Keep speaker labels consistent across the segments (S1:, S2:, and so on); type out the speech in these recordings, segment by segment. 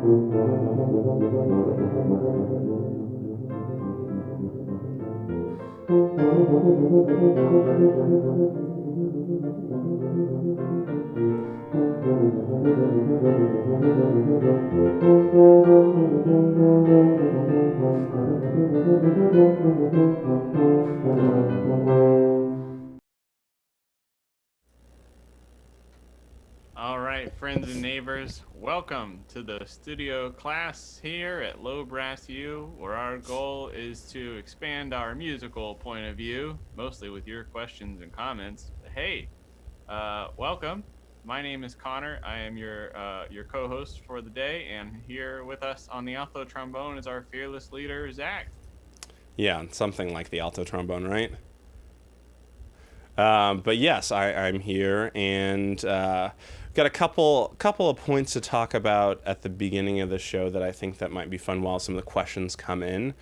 S1: All right, friends and neighbors, welcome to the studio class here at Low Brass U, where our goal is to expand our musical point of view, mostly with your questions and comments. Hey, welcome. My name is Connor. I am your co-host for the day, and here with us on the alto trombone is our fearless leader, Zach.
S2: Yeah, something like the alto trombone, right? But yes, I'm here and got a couple of points to talk about at the beginning of the show that I think that might be fun while some of the questions come in.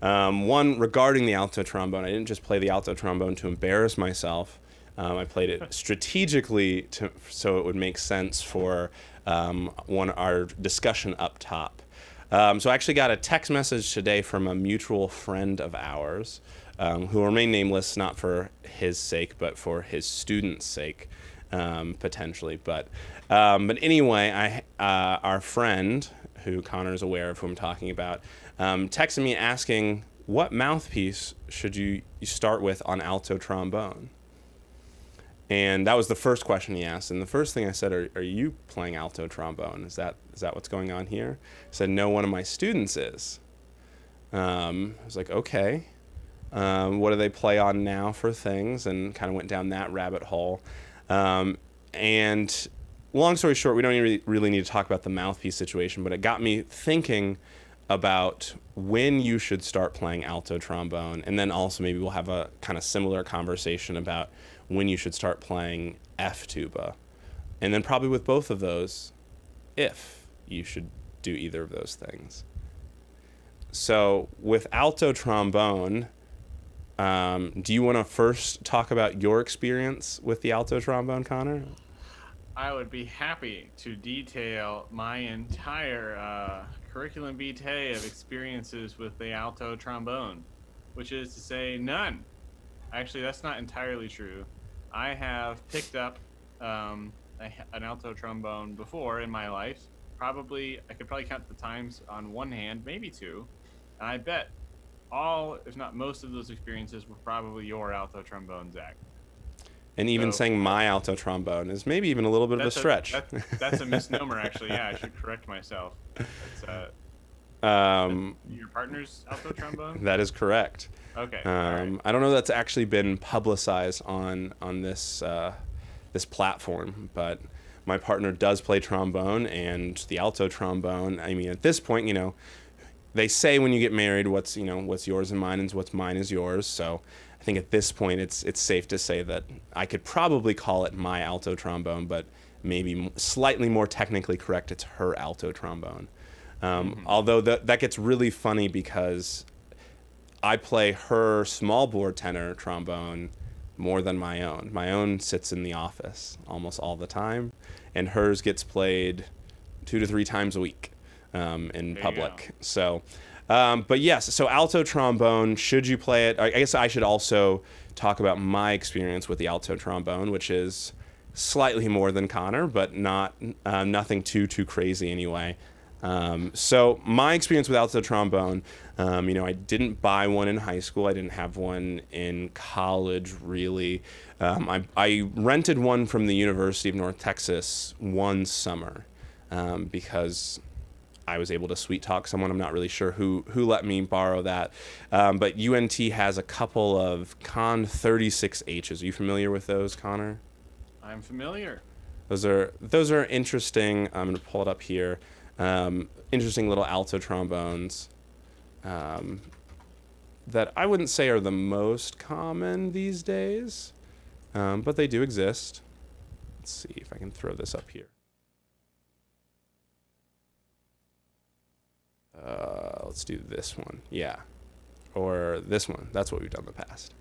S2: One regarding the alto trombone. I didn't just play the alto trombone to embarrass myself. I played it strategically so it would make sense for our discussion up top. So I actually got a text message today from a mutual friend of ours who will remain nameless, not for his sake, but for his student's sake, potentially. But anyway, our friend, who Connor is aware of who I'm talking about, texted me asking, what mouthpiece should you start with on alto trombone? And that was the first question he asked. And the first thing I said, are you playing alto trombone? Is that what's going on here? He said, no, one of my students is. I was like, okay. What do they play on now for things? And kind of went down that rabbit hole. And long story short, we don't really need to talk about the mouthpiece situation, but it got me thinking about when you should start playing alto trombone. And then also maybe we'll have a kind of similar conversation about when you should start playing F tuba. And then probably with both of those, if you should do either of those things. So with alto trombone, do you want to first talk about your experience with the alto trombone, Connor?
S1: I would be happy to detail my entire curriculum vitae of experiences with the alto trombone, which is to say none. Actually, that's not entirely true. I have picked up an alto trombone before in my life. I could probably count the times on one hand, maybe two. And I bet all, if not most of those experiences were probably your alto trombone, Zach.
S2: And even
S1: So,
S2: saying my alto trombone is maybe even a little bit of a stretch.
S1: That's a misnomer, actually. Yeah, I should correct myself. It's your partner's alto trombone?
S2: That is correct.
S1: Okay. Right.
S2: I don't know if that's actually been publicized on this this platform, but my partner does play trombone, and the alto trombone. I mean, at this point, they say when you get married, what's yours and mine, and what's mine is yours. So I think at this point, it's safe to say that I could probably call it my alto trombone, but maybe slightly more technically correct, it's her alto trombone. Although that gets really funny because I play her small bore tenor trombone more than my own. My own sits in the office almost all the time, and hers gets played 2 to 3 times a week in public. So, but yes, so alto trombone, should you play it? I guess I should also talk about my experience with the alto trombone, which is slightly more than Connor, but nothing too crazy anyway. So my experience with alto trombone, I didn't buy one in high school. I didn't have one in college, really. I rented one from the University of North Texas one summer because I was able to sweet talk someone. I'm not really sure who let me borrow that. But UNT has a couple of Con 36Hs. Are you familiar with those, Connor?
S1: I'm familiar.
S2: Those are interesting. I'm going to pull it up here. Interesting little alto trombones that I wouldn't say are the most common these days, but they do exist. Let's see if I can throw this up here. Let's do this one. Yeah. Or this one. That's what we've done in the past.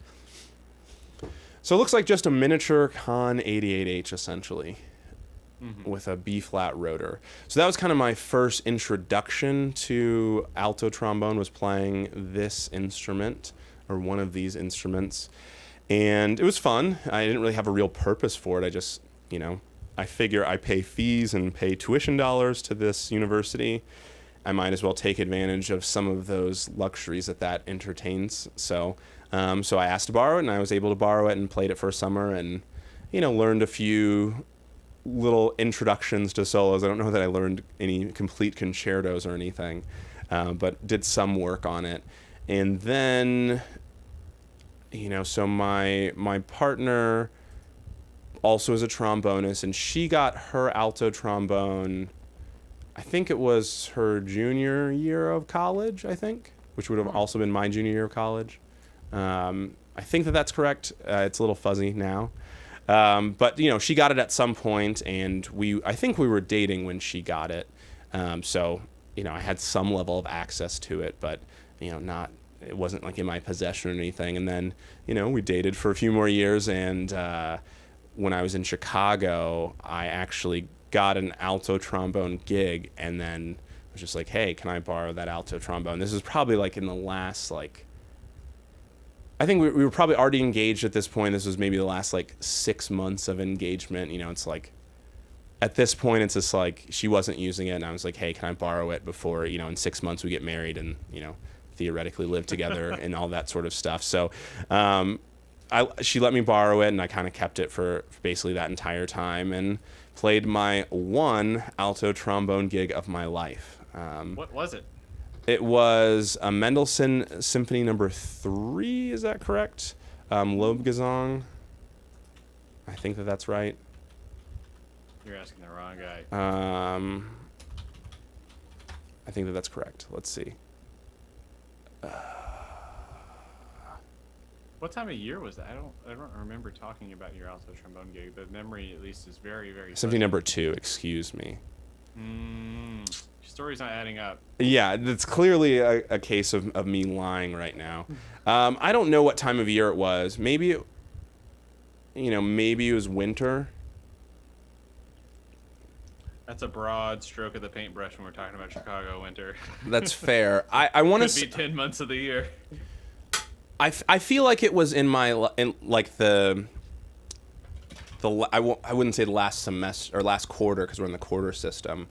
S2: So it looks like just a miniature Con 88H, essentially. with a B flat rotor. So that was kind of my first introduction to alto trombone, was playing this instrument, or one of these instruments. And it was fun. I didn't really have a real purpose for it. I just, I figure I pay fees and pay tuition dollars to this university. I might as well take advantage of some of those luxuries that entertains. So I asked to borrow it, and I was able to borrow it and played it for a summer, and, learned a few little introductions to solos. I don't know that I learned any complete concertos or anything, but did some work on it. And then, so my partner also is a trombonist, and she got her alto trombone, I think it was her junior year of college, which would have also been my junior year of college. I think that's correct. It's a little fuzzy now. But she got it at some point, and I think we were dating when she got it. So, I had some level of access to it, but, it wasn't like in my possession or anything. And then, we dated for a few more years, and when I was in Chicago, I actually got an alto trombone gig, and then was just like, hey, can I borrow that alto trombone? This is probably like in the last, I think we were probably already engaged at this point. This was maybe the last 6 months of engagement. It's like, at this point, it's just like she wasn't using it, and I was like, hey, can I borrow it before, in 6 months we get married and, theoretically live together and all that sort of stuff. So she let me borrow it, and I kind of kept it for basically that entire time, and played my one alto trombone gig of my life.
S1: What was it?
S2: It was a Mendelssohn Symphony Number 3. Is that correct? Lobgesang. I think that's right.
S1: You're asking the wrong guy.
S2: I think that's correct. Let's see.
S1: What time of year was that? I don't remember talking about your alto trombone gig. The memory, at least, is very, very.
S2: Symphony Number 2. Excuse me.
S1: Your story's not adding up.
S2: Yeah, that's clearly a case of me lying right now. I don't know what time of year it was. Maybe maybe it was winter.
S1: That's a broad stroke of the paintbrush when we're talking about Chicago winter.
S2: That's fair. I want to
S1: be 10 months of the year.
S2: I feel like it was in like the I wouldn't say the last semester or last quarter, because we're in the quarter system.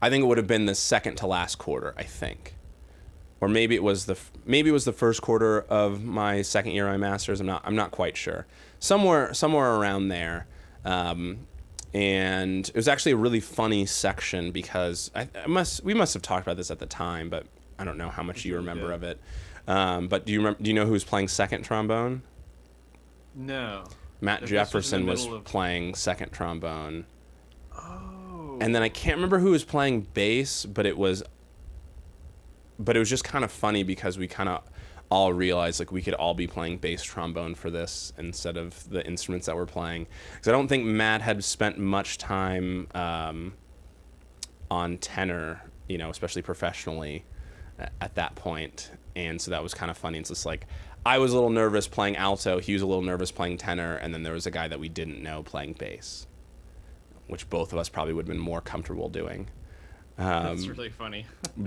S2: I think it would have been the second to last quarter, I think. Or maybe it was the first quarter of my second year of my master's. I'm not quite sure. Somewhere around there. And it was actually a really funny section, because we must have talked about this at the time, but I don't know how much you remember of it. But do you know who was playing second trombone?
S1: No.
S2: Matt Jefferson was playing second trombone.
S1: Oh.
S2: And then I can't remember who was playing bass, but it was just kind of funny, because we kind of all realized we could all be playing bass trombone for this instead of the instruments that we're playing. Because I don't think Matt had spent much time on tenor, especially professionally at that point. And so that was kind of funny. It's just I was a little nervous playing alto, he was a little nervous playing tenor, and then there was a guy that we didn't know playing bass, which both of us probably would have been more comfortable doing.
S1: That's really funny.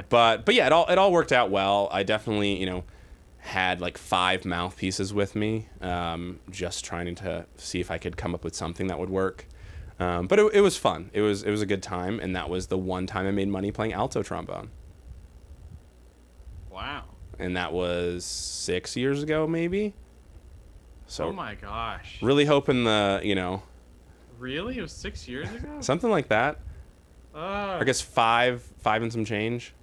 S2: but yeah, it all worked out well. I definitely, had 5 mouthpieces with me, just trying to see if I could come up with something that would work. But it was fun. It was a good time, and that was the one time I made money playing alto trombone.
S1: Wow.
S2: And that was 6 years ago, maybe. So.
S1: Oh my gosh.
S2: Really hoping
S1: Really? It was 6 years ago?
S2: Something like that. I guess 5 and some change.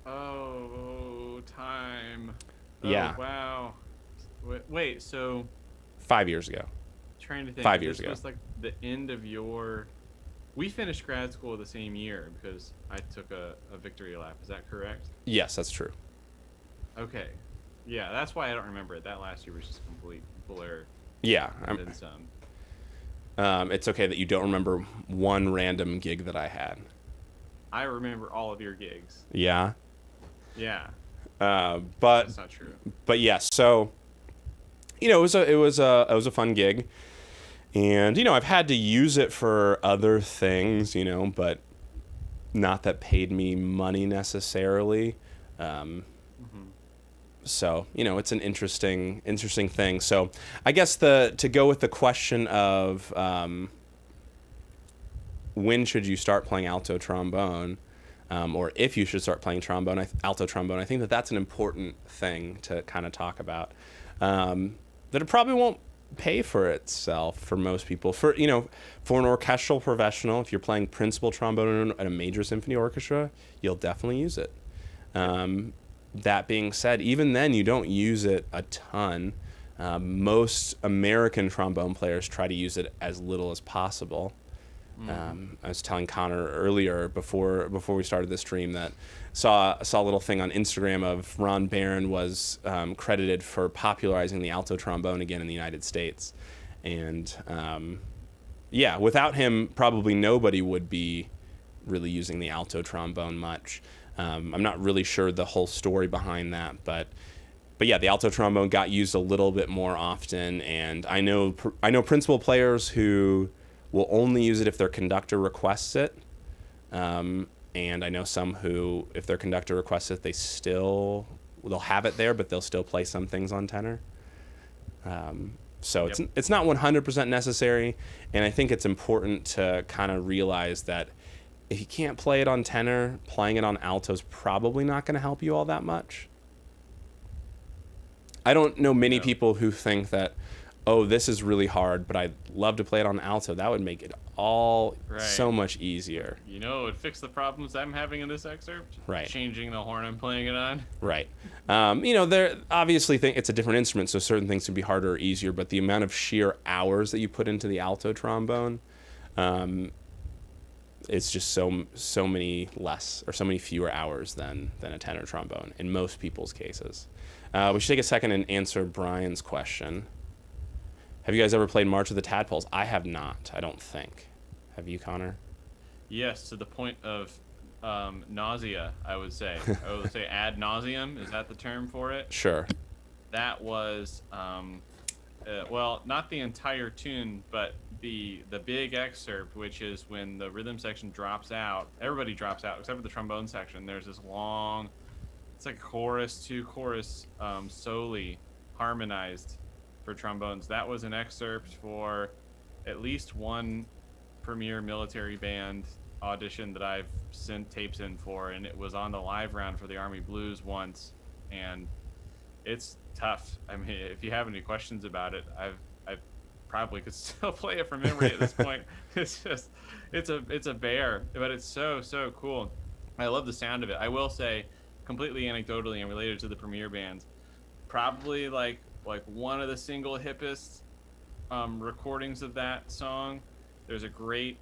S1: Oh, time.
S2: Yeah.
S1: Oh, wow. Wait, so
S2: 5 years ago.
S1: Trying to think.
S2: 5 years ago.
S1: This was the end of your. We finished grad school the same year, because I took a victory lap. Is that correct?
S2: Yes, that's true.
S1: Okay. Yeah, that's why I don't remember it. That last year was just a complete blur.
S2: Yeah.
S1: And then some.
S2: It's okay that you don't remember one random gig that I had.
S1: I remember all of your gigs.
S2: Yeah.
S1: Yeah.
S2: But
S1: that's not true.
S2: But yes, so it was a fun gig, And, I've had to use it for other things, but not that paid me money necessarily. So, it's an interesting thing. So I guess to go with the question of when should you start playing alto trombone, or if you should start playing alto trombone, I think that's an important thing to kind of talk about. That it probably won't pay for itself for most people. For an orchestral professional, if you're playing principal trombone at a major symphony orchestra, you'll definitely use it. That being said, even then you don't use it a ton. Most American trombone players try to use it as little as possible. I was telling Connor earlier before we started this stream that saw a little thing on Instagram of Ron Barron was credited for popularizing the alto trombone again in the United States, and without him, probably nobody would be really using the alto trombone much. I'm not really sure the whole story behind that, but yeah, the alto trombone got used a little bit more often, and I know principal players who will only use it if their conductor requests it. And I know some who, if their conductor requests it, they'll have it there, but they'll still play some things on tenor. So it's not 100% necessary, and I think it's important to kind of realize that if you can't play it on tenor, playing it on alto is probably not going to help you all that much. I don't know many people who think that, oh, this is really hard, but I'd love to play it on alto. That would make it all so much easier.
S1: It would fix the problems I'm having in this excerpt.
S2: Right.
S1: Changing the horn I'm playing it on.
S2: Right. There obviously it's a different instrument, so certain things can be harder or easier, but the amount of sheer hours that you put into the alto trombone, it's just so many less or so many fewer hours than a tenor trombone in most people's cases. We should take a second and answer Brian's question. Have you guys ever played March of the Tadpoles? I have not, I don't think. Have you, Connor?
S1: Yes, to the point of nausea, I would say. I would say ad nauseum. Is that the term for it?
S2: Sure.
S1: That was, well, not the entire tune, but the big excerpt, which is when the rhythm section drops out. Everybody drops out except for the trombone section. There's this long, it's like chorus, two chorus soli harmonized for trombones. That was an excerpt for at least one premier military band audition that I've sent tapes in for, and it was on the live round for the Army Blues once, and it's tough. I mean, if you have any questions about it, I probably could still play it from memory at this point. It's just, it's a bear, but it's so cool. I love the sound of it. I will say, completely anecdotally and related to the premier bands, probably like one of the single hippest recordings of that song. There's a great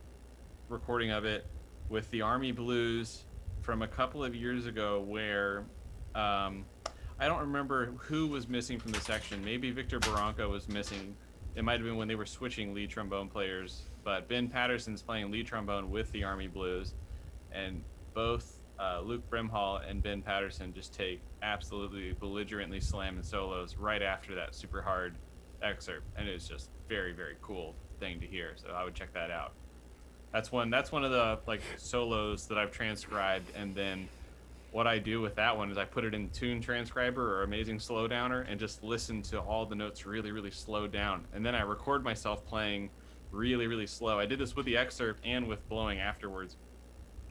S1: recording of it with the Army Blues from a couple of years ago where I don't remember who was missing from the section. Maybe Victor Barranca was missing. It might have been when they were switching lead trombone players, but Ben Patterson's playing lead trombone with the Army Blues, and both Luke Brimhall and Ben Patterson just take absolutely belligerently slamming solos right after that super hard excerpt, and it's just very cool thing to hear. So I would check that out. That's one of the solos that I've transcribed, and then what I do with that one is I put it in Tune Transcriber or Amazing Slowdowner and just listen to all the notes really slowed down, and then I record myself playing really slow. I did this with the excerpt and with blowing afterwards,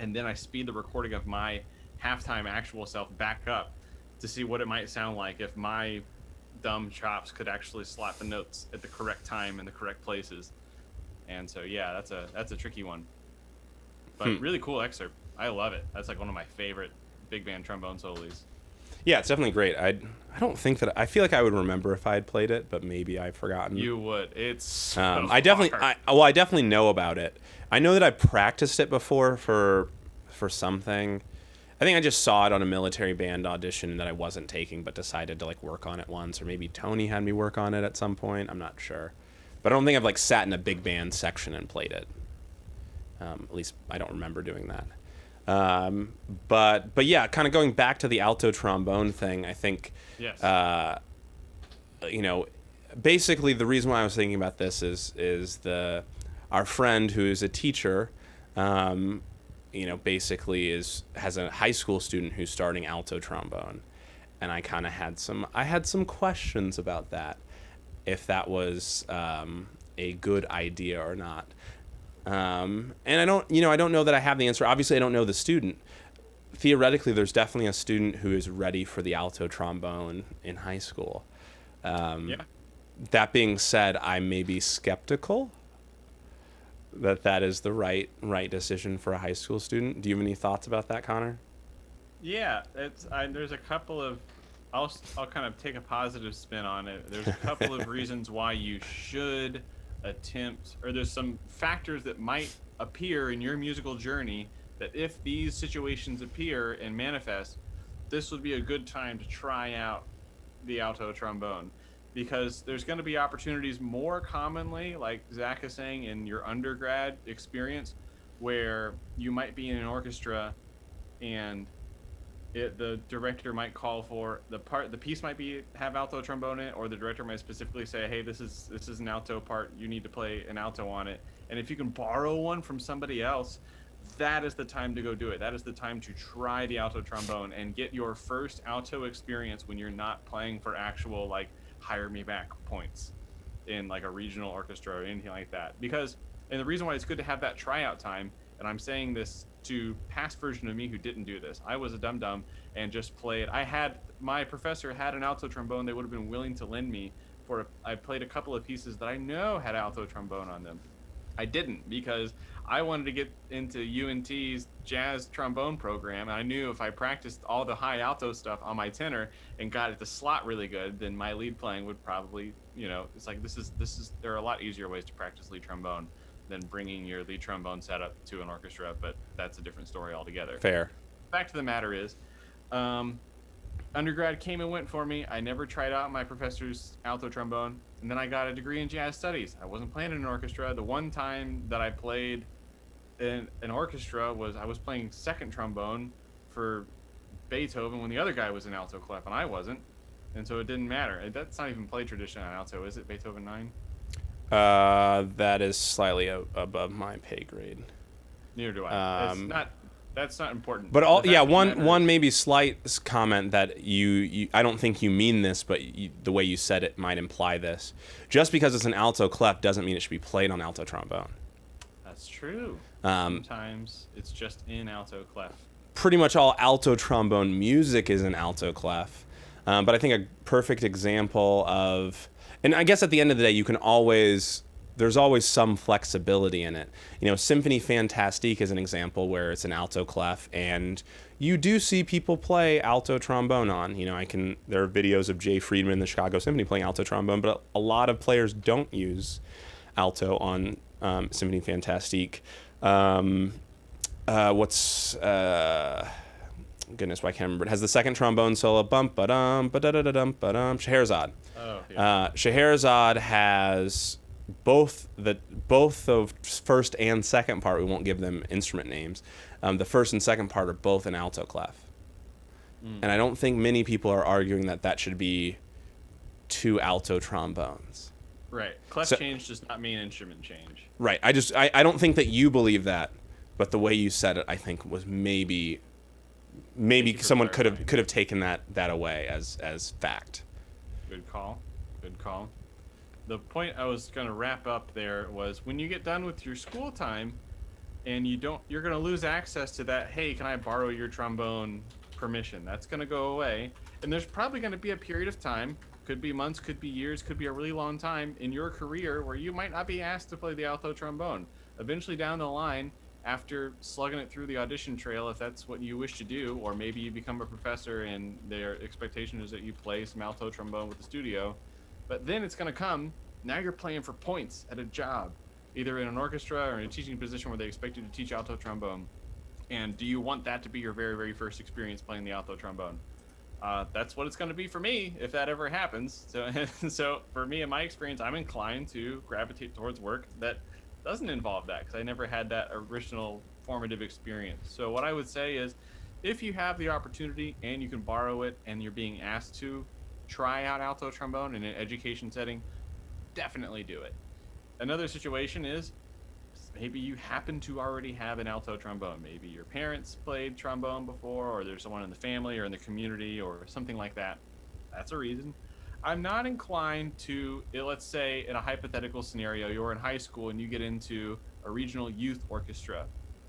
S1: and then I speed the recording of my halftime actual self back up to see what it might sound like if my dumb chops could actually slot the notes at the correct time in the correct places. And so yeah, that's a tricky one, but really cool excerpt. I love it. That's like one of my favorite big band trombone solos.
S2: Yeah, it's definitely great. I don't think that I feel like I would remember if I had played it, but maybe I've forgotten.
S1: You would. It's so
S2: I definitely know about it. I know that I practiced it before for something. I think I just saw it on a military band audition that I wasn't taking, but decided to work on it once, or maybe Tony had me work on it at some point. I'm not sure, but I don't think I've sat in a big band section and played it. At least I don't remember doing that. But yeah, kind of going back to the alto trombone thing, I think,
S1: yes.
S2: basically the reason why I was thinking about this is our friend who is a teacher, basically has a high school student who's starting alto trombone, and I kind of had some questions about that, if that was a good idea or not. And I don't know that I have the answer. Obviously, I don't know the student. Theoretically, there's definitely a student who is ready for the alto trombone in high school.
S1: Yeah.
S2: That being said, I may be skeptical that is the right decision for a high school student. Do you have any thoughts about that, Connor?
S1: Yeah, there's a couple of I'll kind of take a positive spin on it. There's a couple of reasons why you should attempt, or there's some factors that might appear in your musical journey that if these situations appear and manifest, this would be a good time to try out the alto trombone, because there's going to be opportunities more commonly, like Zach is saying, in your undergrad experience, where you might be in an orchestra and the director might call for the piece might have alto trombone in it, or the director might specifically say, hey, this is an alto part, you need to play an alto on it. And if you can borrow one from somebody else, that is the time to go do it. That is the time to try the alto trombone and get your first alto experience when you're not playing for actual, like, hire me back points in like a regional orchestra or anything like that. And the reason why it's good to have that tryout time, and I'm saying this to past version of me who didn't do this. I was a dum-dum and just played. My professor had an alto trombone they would have been willing to lend me I played a couple of pieces that I know had alto trombone on them. I didn't, because I wanted to get into UNT's jazz trombone program, and I knew if I practiced all the high alto stuff on my tenor and got it to slot really good, then my lead playing would probably, it's like there are a lot easier ways to practice lead trombone than bringing your lead trombone setup to an orchestra, but that's a different story altogether.
S2: Fair.
S1: Fact of the matter is, undergrad came and went for me. I never tried out my professor's alto trombone, and then I got a degree in jazz studies. I wasn't playing in an orchestra. The one time that I played in an orchestra I was playing second trombone for Beethoven when the other guy was in alto clef and I wasn't, and so it didn't matter. That's not even play tradition on alto, is it? Beethoven 9?
S2: That is slightly above my pay grade.
S1: Neither do I. That's not important.
S2: But one maybe slight comment that you I don't think you mean this, but the way you said it might imply this. Just because it's an alto clef doesn't mean it should be played on alto trombone.
S1: That's true. Sometimes it's just in alto clef.
S2: Pretty much all alto trombone music is in alto clef. But I think a perfect example of, and I guess at the end of the day, there's always some flexibility in it. Symphony Fantastique is an example where it's an alto clef, and you do see people play alto trombone on. There are videos of Jay Friedman, the Chicago Symphony, playing alto trombone, but a lot of players don't use alto on Symphony Fantastique. Goodness, why I can't remember. It has the second trombone solo, bump ba dum ba da da da dum ba dum. Scheherazade.
S1: Oh, yeah.
S2: Scheherazade has both the first and second part. We won't give them instrument names. The first and second part are both in alto clef, and I don't think many people are arguing that should be two alto trombones.
S1: Right. Clef change does not mean instrument change.
S2: Right. I don't think that you believe that, but the way you said it, I think was maybe someone could have taken that away as fact. Good
S1: call. The point I was going to wrap up there was, when you get done with your school time and you're going to lose access to that, hey, can I borrow your trombone permission? That's going to go away. And there's probably going to be a period of time, could be months, could be years, could be a really long time in your career where you might not be asked to play the alto trombone. Eventually down the line, after slugging it through the audition trail, if that's what you wish to do, or maybe you become a professor and their expectation is that you play some alto trombone with the studio, but then it's going to come, now you're playing for points at a job, either in an orchestra or in a teaching position where they expect you to teach alto trombone. And do you want that to be your very, very first experience playing the alto trombone? That's what it's going to be for me if that ever happens. So for me, in my experience, I'm inclined to gravitate towards work that doesn't involve that, because I never had that original formative experience. So what I would say is, if you have the opportunity and you can borrow it and you're being asked to try out alto trombone in an education setting, definitely do it. Another situation is maybe you happen to already have an alto trombone. Maybe your parents played trombone before, or there's someone in the family or in the community or something like that. That's a reason. I'm not inclined to, let's say in a hypothetical scenario, you're in high school and you get into a regional youth orchestra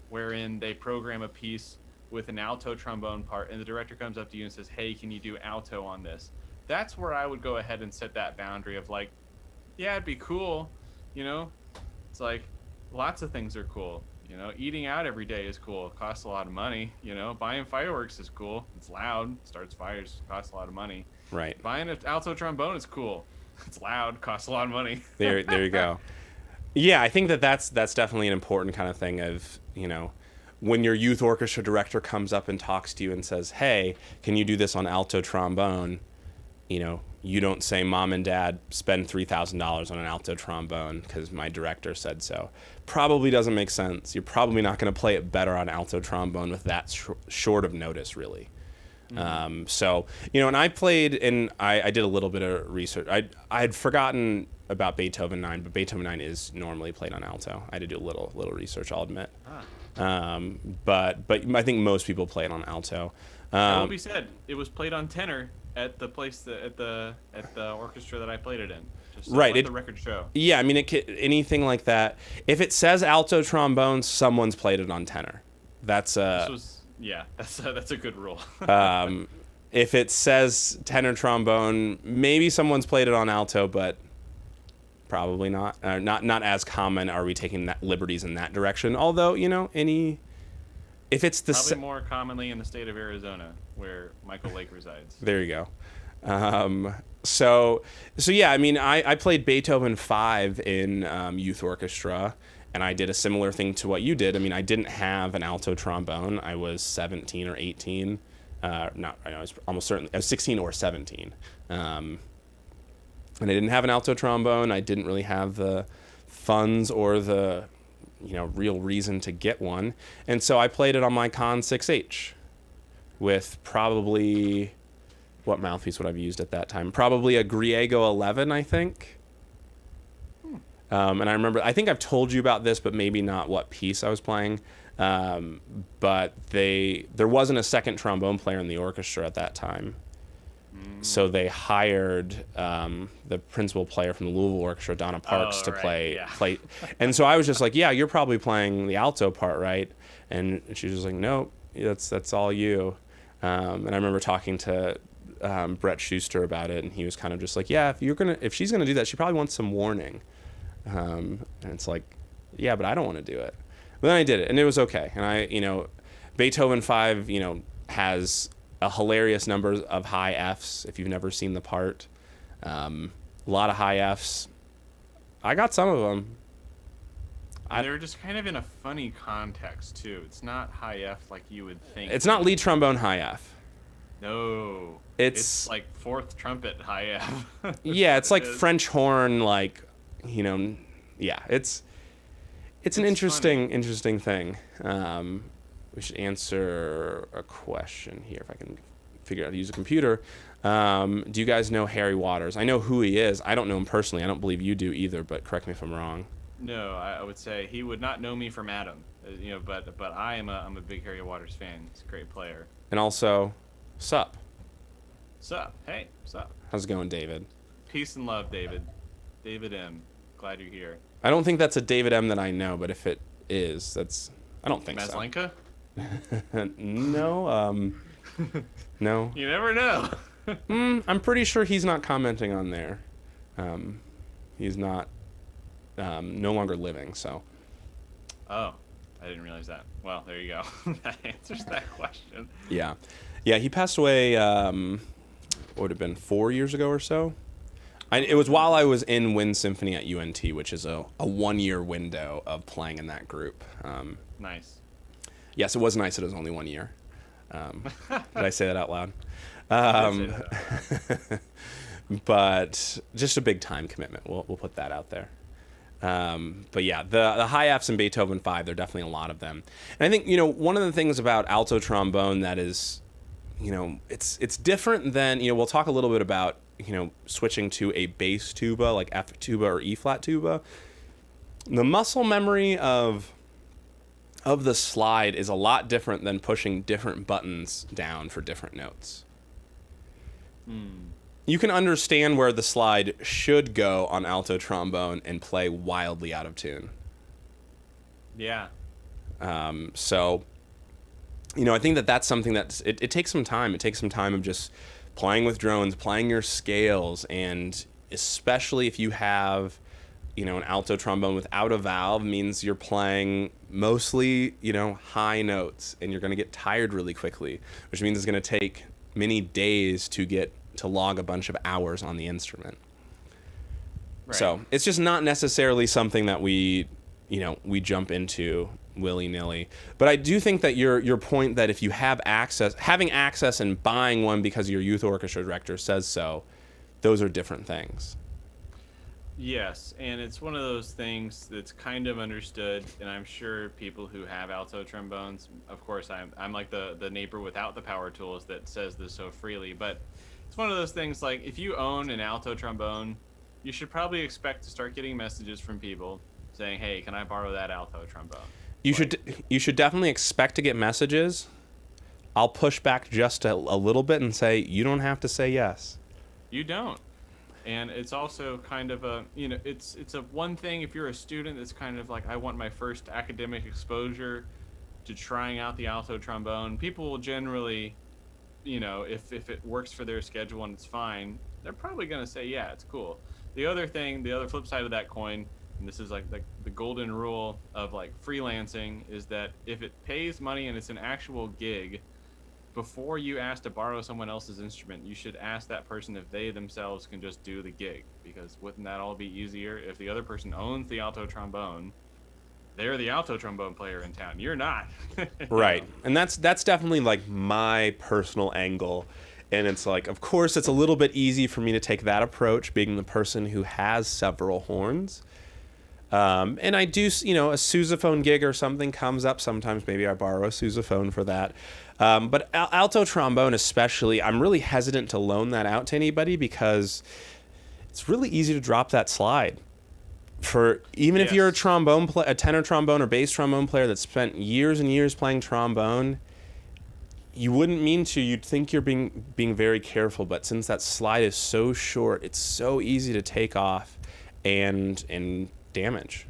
S1: wherein they program a piece with an alto trombone part, and the director comes up to you and says, hey, can you do alto on this? That's where I would go ahead and set that boundary of like, yeah, it'd be cool. It's like lots of things are cool. Eating out every day is cool. It costs a lot of money. Buying fireworks is cool. It's loud, starts fires, costs a lot of money.
S2: Right.
S1: Buying an alto trombone is cool. It's loud, costs a lot of money.
S2: There you go. Yeah, I think that's definitely an important kind of thing of, when your youth orchestra director comes up and talks to you and says, hey, can you do this on alto trombone? You don't say, Mom and Dad, spend $3,000 on an alto trombone because my director said so. Probably doesn't make sense. You're probably not going to play it better on alto trombone with that short of notice, really. Mm-hmm. And I played, and I did a little bit of research. I had forgotten about Beethoven 9, but Beethoven 9 is normally played on alto. I had to do a little research, I'll admit. But I think most people play it on alto.
S1: That will be said. It was played on tenor at the place at the orchestra that I played it in. Just
S2: right.
S1: Let the record show.
S2: Yeah, I mean, anything like that. If it says alto trombone, someone's played it on tenor. That's
S1: that's a good rule.
S2: If it says tenor trombone, maybe someone's played it on alto, but probably not. Not as common. Are we taking liberties in that direction? Although, if it's the
S1: probably more commonly in the state of Arizona, where Michael Lake resides.
S2: There you go. So yeah, I mean, I played Beethoven 5 in youth orchestra, and I did a similar thing to what you did. I mean, I didn't have an alto trombone. I was 17 or 18. I was almost certain. I was 16 or 17. And I didn't have an alto trombone. I didn't really have the funds or the real reason to get one. And so I played it on my Con 6H with probably, what mouthpiece would I have used at that time? Probably a Griego 11, I think. And I remember, I think I've told you about this, but maybe not what piece I was playing. But there wasn't a second trombone player in the orchestra at that time. So they hired the principal player from the Louisville Orchestra, Donna Parks, to play. And so I was just like, yeah, you're probably playing the alto part, right? And she was just like, no, that's all you. And I remember talking to Brett Schuster about it, and he was kind of just like, yeah, if she's gonna do that, she probably wants some warning. And it's like, yeah, but I don't want to do it. But then I did it, and it was okay. And Beethoven 5, has a hilarious number of high Fs if you've never seen the part. A lot of high Fs. I got some of them.
S1: They're just kind of in a funny context, too. It's not high F like you would think.
S2: It's not lead trombone high F.
S1: No.
S2: It's
S1: like fourth trumpet high F.
S2: Yeah, it's like French horn, yeah, it's an interesting thing. We should answer a question here if I can figure out how to use a computer. Do you guys know Harry Waters? I know who he is. I don't know him personally. I don't believe you do either, but correct me if I'm wrong.
S1: No, I would say he would not know me from Adam. But I'm a big Harry Waters fan. He's a great player.
S2: And also, sup?
S1: Sup? Hey, sup?
S2: How's it going, David?
S1: Peace and love, David. David M. Glad you're here.
S2: I don't think that's a David M that I know, but if it is, I don't think
S1: Maslenka?
S2: so. No, no.
S1: You never know.
S2: I'm pretty sure he's not commenting on there. He's not no longer living, so.
S1: Oh, I didn't realize that. Well, there you go. That answers that question.
S2: Yeah, he passed away, what would have been 4 years ago or so? It was while I was in Wind Symphony at UNT, which is a 1 year window of playing in that group.
S1: Nice.
S2: Yes, it was nice. It was only 1 year. Did I say that out loud? But just a big time commitment. We'll put that out there. But yeah, the high Fs in Beethoven 5, there are definitely a lot of them. And I think, one of the things about alto trombone that is it's different than, we'll talk a little bit about, switching to a bass tuba like F tuba or E flat tuba. The muscle memory of the slide is a lot different than pushing different buttons down for different notes. You can understand where the slide should go on alto trombone and play wildly out of tune.
S1: Yeah.
S2: So, I think that's something that it takes some time. It takes some time of just playing with drones, playing your scales, and especially if you have, an alto trombone without a valve, means you're playing mostly, high notes, and you're going to get tired really quickly, which means it's going to take many days to log a bunch of hours on the instrument. Right. So it's just not necessarily something that we jump into willy-nilly. But I do think that your point that if you have having access and buying one because your youth orchestra director says so, those are different things.
S1: Yes, and it's one of those things that's kind of understood, and I'm sure people who have alto trombones, of course, I'm like the neighbor without the power tools that says this so freely, but it's one of those things like if you own an alto trombone, you should probably expect to start getting messages from people saying, "Hey, can I borrow that alto trombone?" You
S2: should definitely expect to get messages. I'll push back just a little bit and say you don't have to say yes.
S1: You don't. And it's also kind of a, it's a one thing if you're a student that's kind of like, I want my first academic exposure to trying out the alto trombone. People will generally, if it works for their schedule and it's fine, they're probably going to say, yeah, it's cool. The other flip side of that coin, and this is like the golden rule of like freelancing, is that if it pays money and it's an actual gig, before you ask to borrow someone else's instrument, you should ask that person if they themselves can just do the gig, because wouldn't that all be easier if the other person owns the alto trombone? They're the alto trombone player in town. You're not.
S2: Right. And that's definitely like my personal angle. And it's like, of course, it's a little bit easy for me to take that approach, being the person who has several horns. And I do, a sousaphone gig or something comes up. Sometimes maybe I borrow a sousaphone for that. But alto trombone especially, I'm really hesitant to loan that out to anybody because it's really easy to drop that slide. If you're a tenor trombone or bass trombone player that spent years and years playing trombone, you wouldn't mean to. You'd think you're being very careful, but since that slide is so short, it's so easy to take off and damage.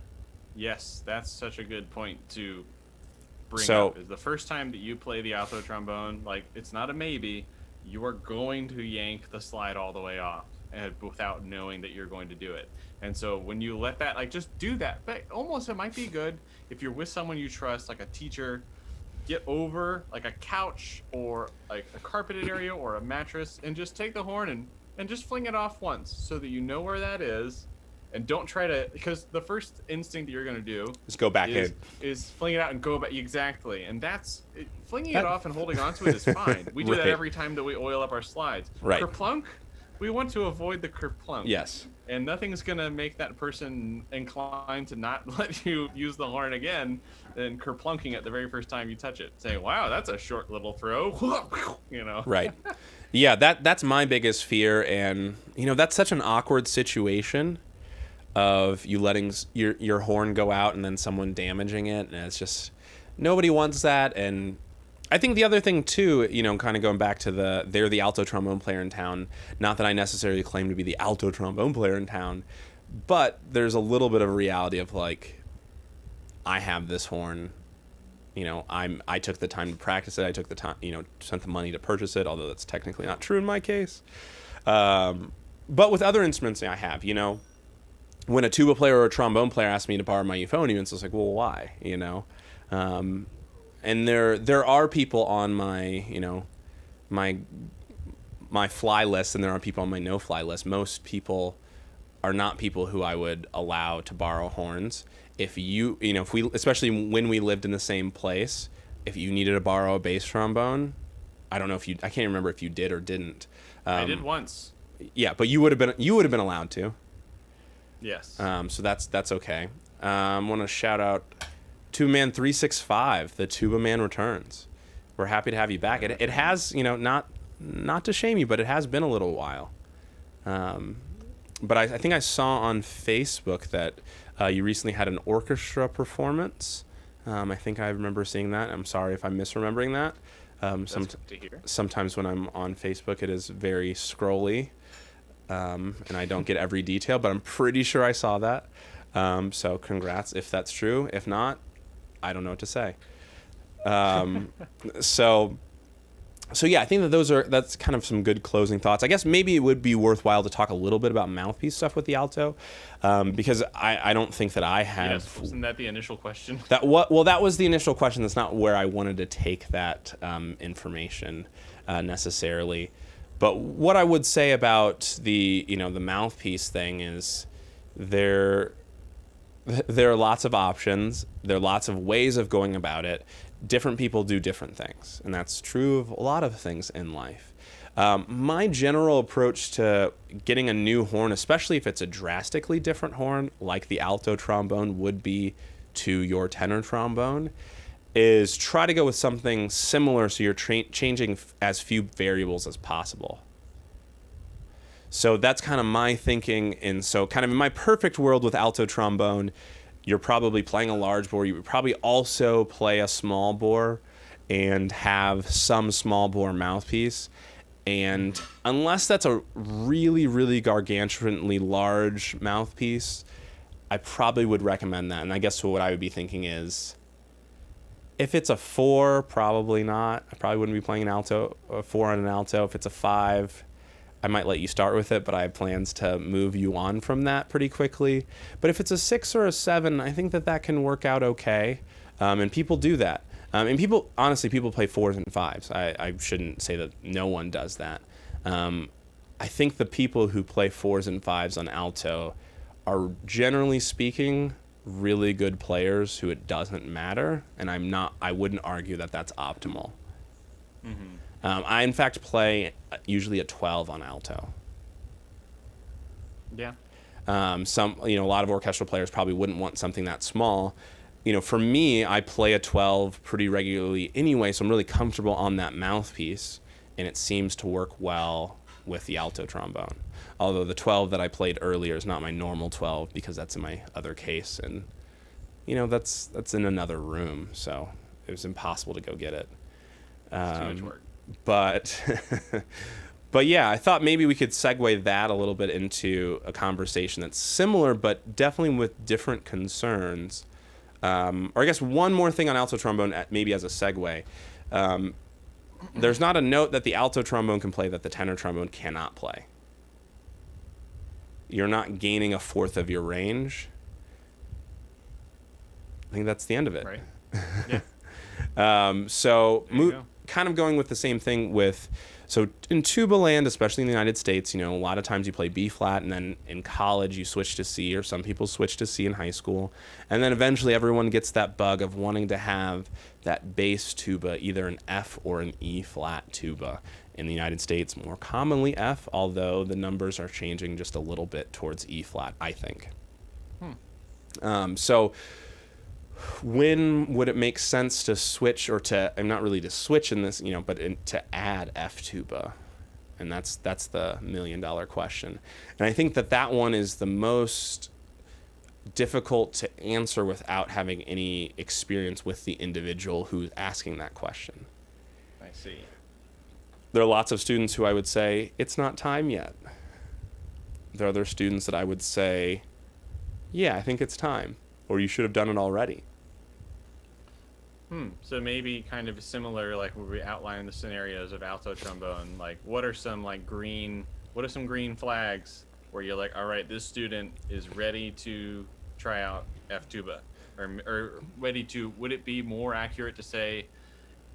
S1: Yes, that's such a good point to bring up. Is the first time that you play the alto trombone, like, it's not a maybe, you are going to yank the slide all the way off without knowing that you're going to do it. And so when you let that, like, just do that. But almost it might be good if you're with someone you trust, like a teacher, get over like a couch or like a carpeted area or a mattress and just take the horn and just fling it off once so that you know where that is. And don't try to, because the first instinct that you're going to do
S2: is go back
S1: is fling it out and go back. Exactly. And flinging it off and holding onto it is fine. We do that every time that we oil up our slides.
S2: Right.
S1: Kerplunk, we want to avoid the kerplunk.
S2: Yes.
S1: And nothing's going to make that person inclined to not let you use the horn again than kerplunking it the very first time you touch it. Saying, wow, that's a short little throw.
S2: Right. Yeah, that's my biggest fear. And, that's such an awkward situation of you letting your horn go out and then someone damaging it, and it's just nobody wants that. And I think the other thing too, kind of going back to they're the alto trombone player in town. Not that I necessarily claim to be the alto trombone player in town, but there's a little bit of a reality of like, I have this horn. I took the time to practice it. I took the time, spent the money to purchase it, although that's technically not true in my case. But with other instruments I have, when a tuba player or a trombone player asks me to borrow my euphonium, it's just like, well, why? And there are people on my my fly list, and there are people on my no fly list. Most people are not people who I would allow to borrow horns. If if we, especially when we lived in the same place, if you needed to borrow a bass trombone, I can't remember if you did or didn't.
S1: I did once.
S2: Yeah, but you would have been allowed to.
S1: Yes.
S2: So that's okay. I want to shout out Tuba Man 365, the Tuba Man returns. we're happy to have you back. It has, not to shame you, but it has been a little while. But I think I saw on Facebook that you recently had an orchestra performance. I think I remember seeing that. I'm sorry if I'm misremembering that.
S1: That's good to hear.
S2: Sometimes when I'm on Facebook, it is very scrolly, and I don't get every detail, but I'm pretty sure I saw that. So congrats if that's true. If not, I don't know what to say. So yeah, I think that's kind of some good closing thoughts. I guess maybe it would be worthwhile to talk a little bit about mouthpiece stuff with the alto, because I don't think that I have.
S1: Yes, wasn't that the initial question?
S2: That was the initial question. That's not where I wanted to take that information necessarily. But what I would say about the mouthpiece thing is there are lots of options. There are lots of ways of going about it. Different people do different things, and that's true of a lot of things in life. My general approach to getting a new horn, especially if it's a drastically different horn, like the alto trombone would be to your tenor trombone, is try to go with something similar so you're changing as few variables as possible. So that's kind of my thinking, and so kind of in my perfect world with alto trombone, you're probably playing a large bore. You would probably also play a small bore and have some small bore mouthpiece. And unless that's a really, really gargantuanly large mouthpiece, I probably would recommend that. And I guess what I would be thinking is, if it's a 4, probably not. I probably wouldn't be playing a 4 on an alto. If it's a 5, I might let you start with it, but I have plans to move you on from that pretty quickly. But if it's a 6 or a 7, I think that can work out okay. And people do that. And people play 4s and 5s. I shouldn't say that no one does that. I think the people who play 4s and 5s on alto are, generally speaking, really good players who it doesn't matter. And I wouldn't argue that that's optimal. Mm-hmm. I, in fact, play usually a 12 on alto.
S1: Yeah.
S2: A lot of orchestral players probably wouldn't want something that small. For me, I play a 12 pretty regularly anyway, so I'm really comfortable on that mouthpiece, and it seems to work well with the alto trombone. Although the 12 that I played earlier is not my normal 12 because that's in my other case, and that's in another room, so it was impossible to go get it.
S1: It's too much work.
S2: But yeah, I thought maybe we could segue that a little bit into a conversation that's similar, but definitely with different concerns. Or I guess one more thing on alto trombone, maybe as a segue. There's not a note that the alto trombone can play that the tenor trombone cannot play. You're not gaining a fourth of your range. I think that's the end of it.
S1: Right. Yeah.
S2: Kind of going with the same thing so in tuba land, especially in the United States, a lot of times you play B flat, and then in college you switch to C, or some people switch to C in high school. And then eventually everyone gets that bug of wanting to have that bass tuba, either an F or an E flat tuba. In the United States, more commonly F, although the numbers are changing just a little bit towards E flat, I think. So when would it make sense to switch, or not really to switch in this, but to add F tuba? And that's the $1 million question. And I think that one is the most difficult to answer without having any experience with the individual who's asking that question.
S1: I see.
S2: There are lots of students who I would say, it's not time yet. There are other students that I would say, yeah, I think it's time, or you should have done it already.
S1: So maybe kind of similar, like where we outline the scenarios of alto trombone. Like, what are some green flags where you're like, all right, this student is ready to try out F tuba, or ready to? Would it be more accurate to say,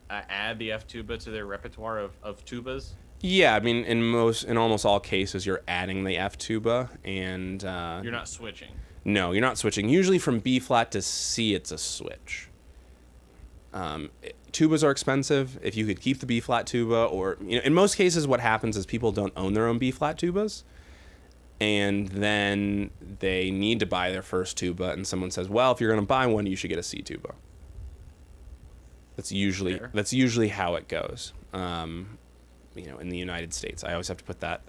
S1: add the F tuba to their repertoire of tubas?
S2: Yeah, I mean, in almost all cases, you're adding the F tuba, and
S1: you're not switching.
S2: No, you're not switching. Usually from B flat to C, it's a switch. Tubas are expensive. If you could keep the B flat tuba, or in most cases, what happens is people don't own their own B flat tubas, and then they need to buy their first tuba, and someone says, "Well, if you're going to buy one, you should get a C tuba." That's usually
S1: Fair.
S2: how it goes. In the United States, I always have to put that,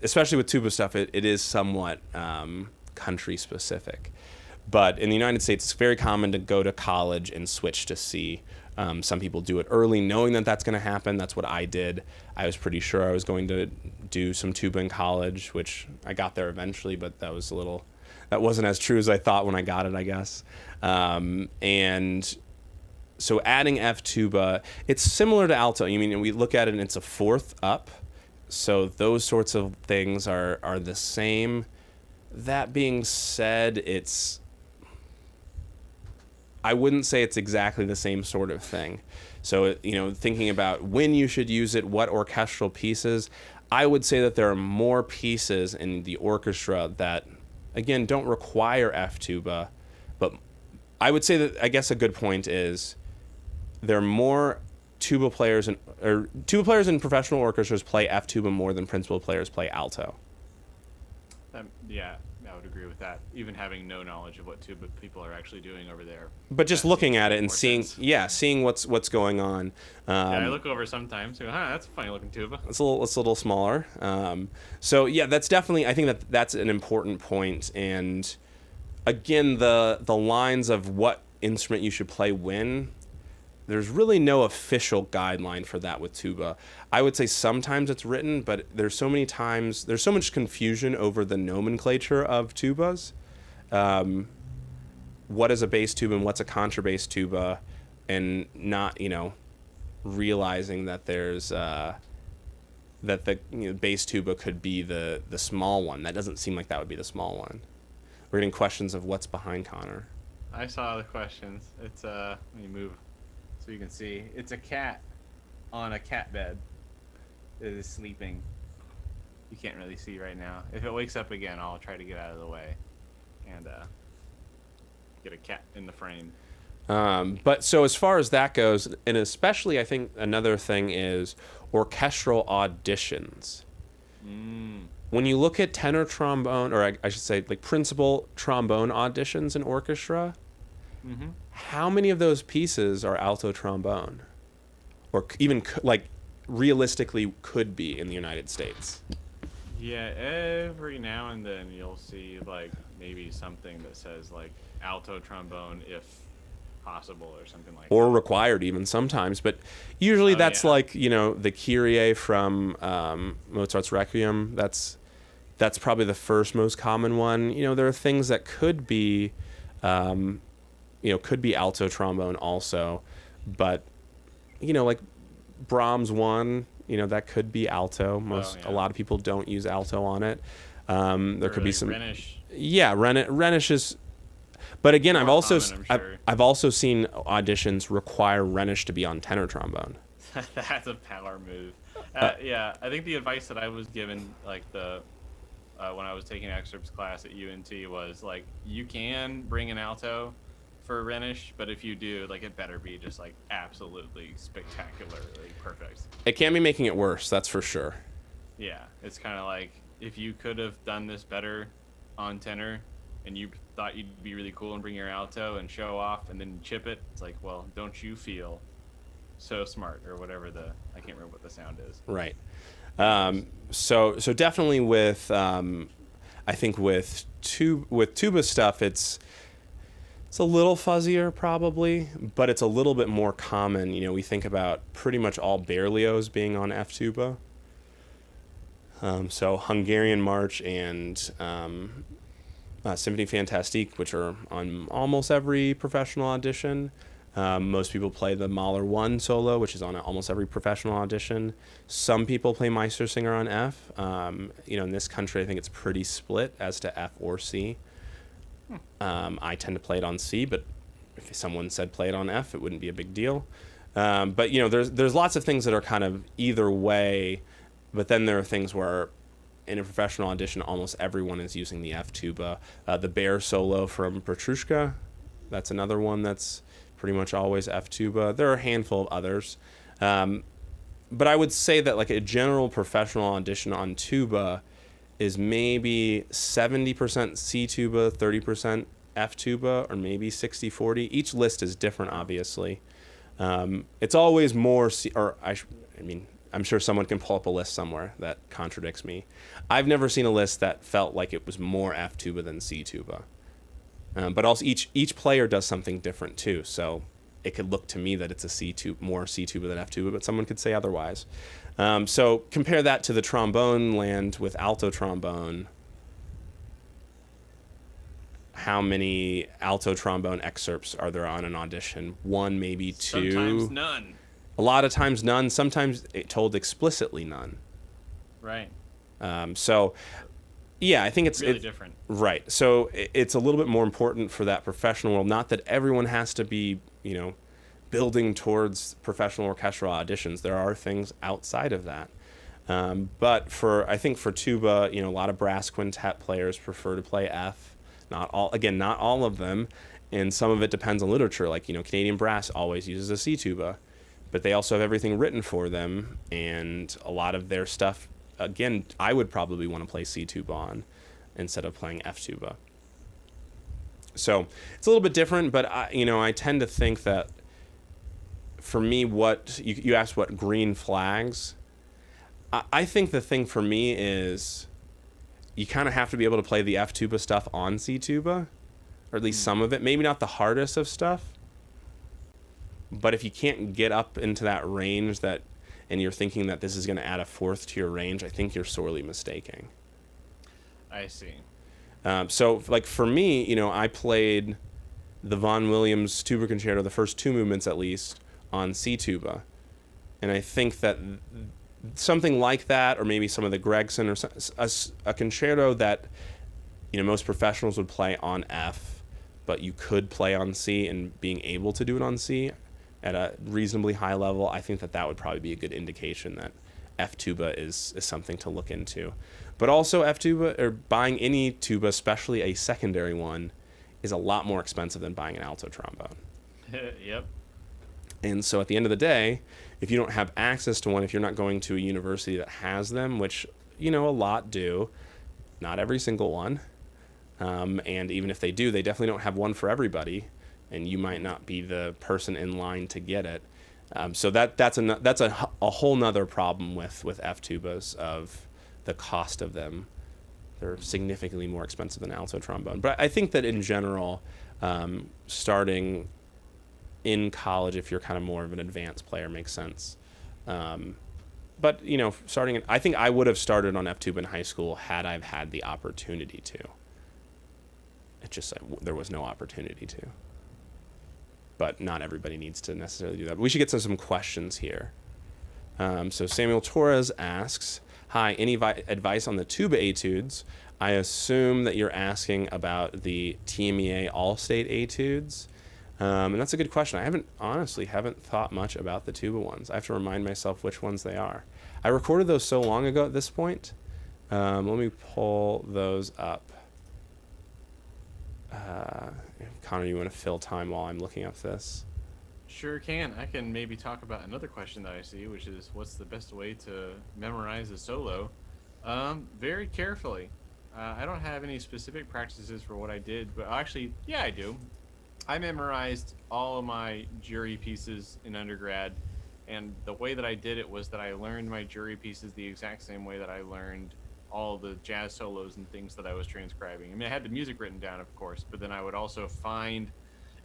S2: especially with tuba stuff. It is somewhat country specific, but in the United States, it's very common to go to college and switch to C. Some people do it early, knowing that that's going to happen. That's what I did. I was pretty sure I was going to do some tuba in college, which I got there eventually, but that wasn't as true as I thought when I got it, I guess. And so adding F tuba, it's similar to alto. We look at it and it's a fourth up. So those sorts of things are the same. That being said, I wouldn't say it's exactly the same sort of thing. So, thinking about when you should use it, what orchestral pieces, I would say that there are more pieces in the orchestra that, again, don't require F tuba. But I would say that, I guess a good point is there are more tuba players in professional orchestras play F tuba more than principal players play alto.
S1: Yeah, I would agree with that. Even having no knowledge of what tuba people are actually doing over there.
S2: But just looking at it and
S1: more
S2: seeing,
S1: sense.
S2: seeing what's going on.
S1: I look over sometimes. And go, that's a funny looking tuba.
S2: It's a little smaller. So yeah, that's definitely. I think that's an important point. And again, the lines of what instrument you should play when. There's really no official guideline for that with tuba. I would say sometimes it's written, but there's so much confusion over the nomenclature of tubas. What is a bass tuba and what's a contrabass tuba, and not, realizing that there's that the bass tuba could be the small one. That doesn't seem like that would be the small one. We're getting questions of what's behind Connor.
S1: I saw the questions. It's let me move so you can see. It's a cat on a cat bed that is sleeping. You can't really see right now. If it wakes up again, I'll try to get out of the way and get a cat in the frame.
S2: But so as far as that goes, and especially I think another thing is orchestral auditions. When you look at tenor trombone, or I should say like principal trombone auditions in orchestra, how many of those pieces are alto trombone? Or even like realistically could be in the United States?
S1: Yeah, every now and then you'll see like maybe something that says like alto trombone if possible or something like
S2: or
S1: that.
S2: required even sometimes, but usually that's
S1: yeah.
S2: like the Kyrie from Mozart's Requiem. That's probably the first most common one. There are things that could be could be alto trombone also, but like Brahms 1, that could be alto. A lot of people don't use alto on it. There could be some
S1: Renish.
S2: Yeah, Renish is. But again, I've also seen auditions require Renish to be on tenor trombone.
S1: That's a power move. Yeah, I think the advice that I was given, like when I was taking excerpts class at UNT, was like you can bring an alto for Renish, but if you do, like it better be just like absolutely spectacularly perfect.
S2: It can be making it worse, that's for sure.
S1: Yeah, it's kind of like if you could have done this better on tenor, and you thought you'd be really cool and bring your alto and show off and then chip it, it's like, well, don't you feel so smart or whatever I can't remember what the sound is.
S2: Right. So definitely with I think with tuba stuff it's a little fuzzier probably, but it's a little bit more common. We think about pretty much all Berlioz being on F tuba. So Hungarian March and Symphony Fantastique, which are on almost every professional audition. Most people play the Mahler 1 solo, which is on almost every professional audition. Some people play Meistersinger on F. In this country, I think it's pretty split as to F or C. I tend to play it on C, but if someone said play it on F, it wouldn't be a big deal. But there's lots of things that are kind of either way, but then there are things where in a professional audition, almost everyone is using the F tuba. The Bear solo from Petrushka, that's another one that's pretty much always F tuba. There are a handful of others. But I would say that like a general professional audition on tuba is maybe 70% C tuba, 30% F tuba or maybe 60/40. Each list is different, obviously. It's always more I mean, I'm sure someone can pull up a list somewhere that contradicts me. I've never seen a list that felt like it was more F tuba than C tuba. But also each player does something different too. So it could look to me that it's a more C tuba than F tuba, but someone could say otherwise. So compare that to the trombone land with alto trombone. How many alto trombone excerpts are there on an audition? One, maybe two.
S1: Sometimes none.
S2: A lot of times none. Sometimes told explicitly none.
S1: Right.
S2: So, yeah, I think it's
S1: really different.
S2: Right. So it's a little bit more important for that professional world. Not that everyone has to be, building towards professional orchestral auditions. There are things outside of that. But I think for tuba, a lot of brass quintet players prefer to play F. Not all of them, and some of it depends on literature. Like, Canadian brass always uses a C tuba, but they also have everything written for them, and a lot of their stuff, again, I would probably want to play C tuba on instead of playing F tuba. So it's a little bit different, but I tend to think that for me, what you asked, what green flags. I think the thing for me is you kind of have to be able to play the F tuba stuff on C tuba, or at least some of it. Maybe not the hardest of stuff, but if you can't get up into that range and you're thinking that this is going to add a fourth to your range, I think you're sorely mistaking.
S1: I see.
S2: So, like for me, I played the Vaughan Williams tuba concerto, the first two movements at least, on C tuba, and I think that something like that, or maybe some of the Gregson, or a concerto that most professionals would play on F, but you could play on C, and being able to do it on C at a reasonably high level, I think that would probably be a good indication that F tuba is something to look into. But also F tuba, or buying any tuba, especially a secondary one, is a lot more expensive than buying an alto trombone.
S1: Yep.
S2: And so at the end of the day, if you don't have access to one, if you're not going to a university that has them, which, a lot do, not every single one, and even if they do, they definitely don't have one for everybody, and you might not be the person in line to get it. So that's a whole nother problem with F tubas, of the cost of them. They're significantly more expensive than alto trombone. But I think that in general, starting in college, if you're kind of more of an advanced player, makes sense. But I think I would have started on F tuba in high school had I had the opportunity to. It just there was no opportunity to. But not everybody needs to necessarily do that. But we should get to some questions here. So Samuel Torres asks, "Hi, any advice on the tuba etudes? I assume that you're asking about the TMEA All-State etudes." And that's a good question. I honestly haven't thought much about the tuba ones. I have to remind myself which ones they are. I recorded those so long ago at this point. Let me pull those up. Connor, you want to fill time while I'm looking up this?
S1: Sure can. I can maybe talk about another question that I see, which is, what's the best way to memorize a solo? Very carefully. I don't have any specific practices for what I did, but actually, yeah, I do. I memorized all of my jury pieces in undergrad, and the way that I did it was that I learned my jury pieces the exact same way that I learned all the jazz solos and things that I was transcribing. I mean, I had the music written down, of course, but then I would also find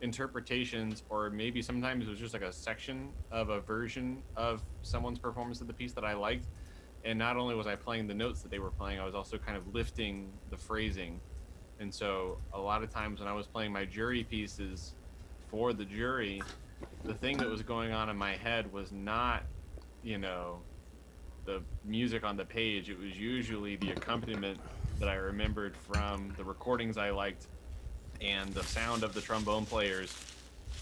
S1: interpretations, or maybe sometimes it was just like a section of a version of someone's performance of the piece that I liked. And not only was I playing the notes that they were playing, I was also kind of lifting the phrasing. And so a lot of times when I was playing my jury pieces for the jury, the thing that was going on in my head was not, the music on the page. It was usually the accompaniment that I remembered from the recordings I liked, and the sound of the trombone players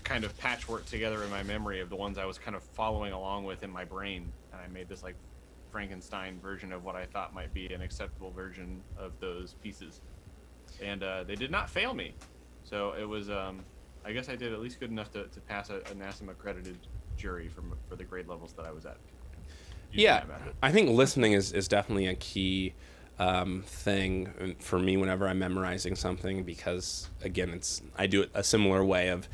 S1: kind of patchwork together in my memory of the ones I was kind of following along with in my brain. And I made this like Frankenstein version of what I thought might be an acceptable version of those pieces. And they did not fail me. So it was, I guess I did at least good enough to pass a NASM accredited jury for the grade levels that I was at.
S2: Yeah, I think listening is definitely a key thing for me whenever I'm memorizing something, because again, I do it a similar way of,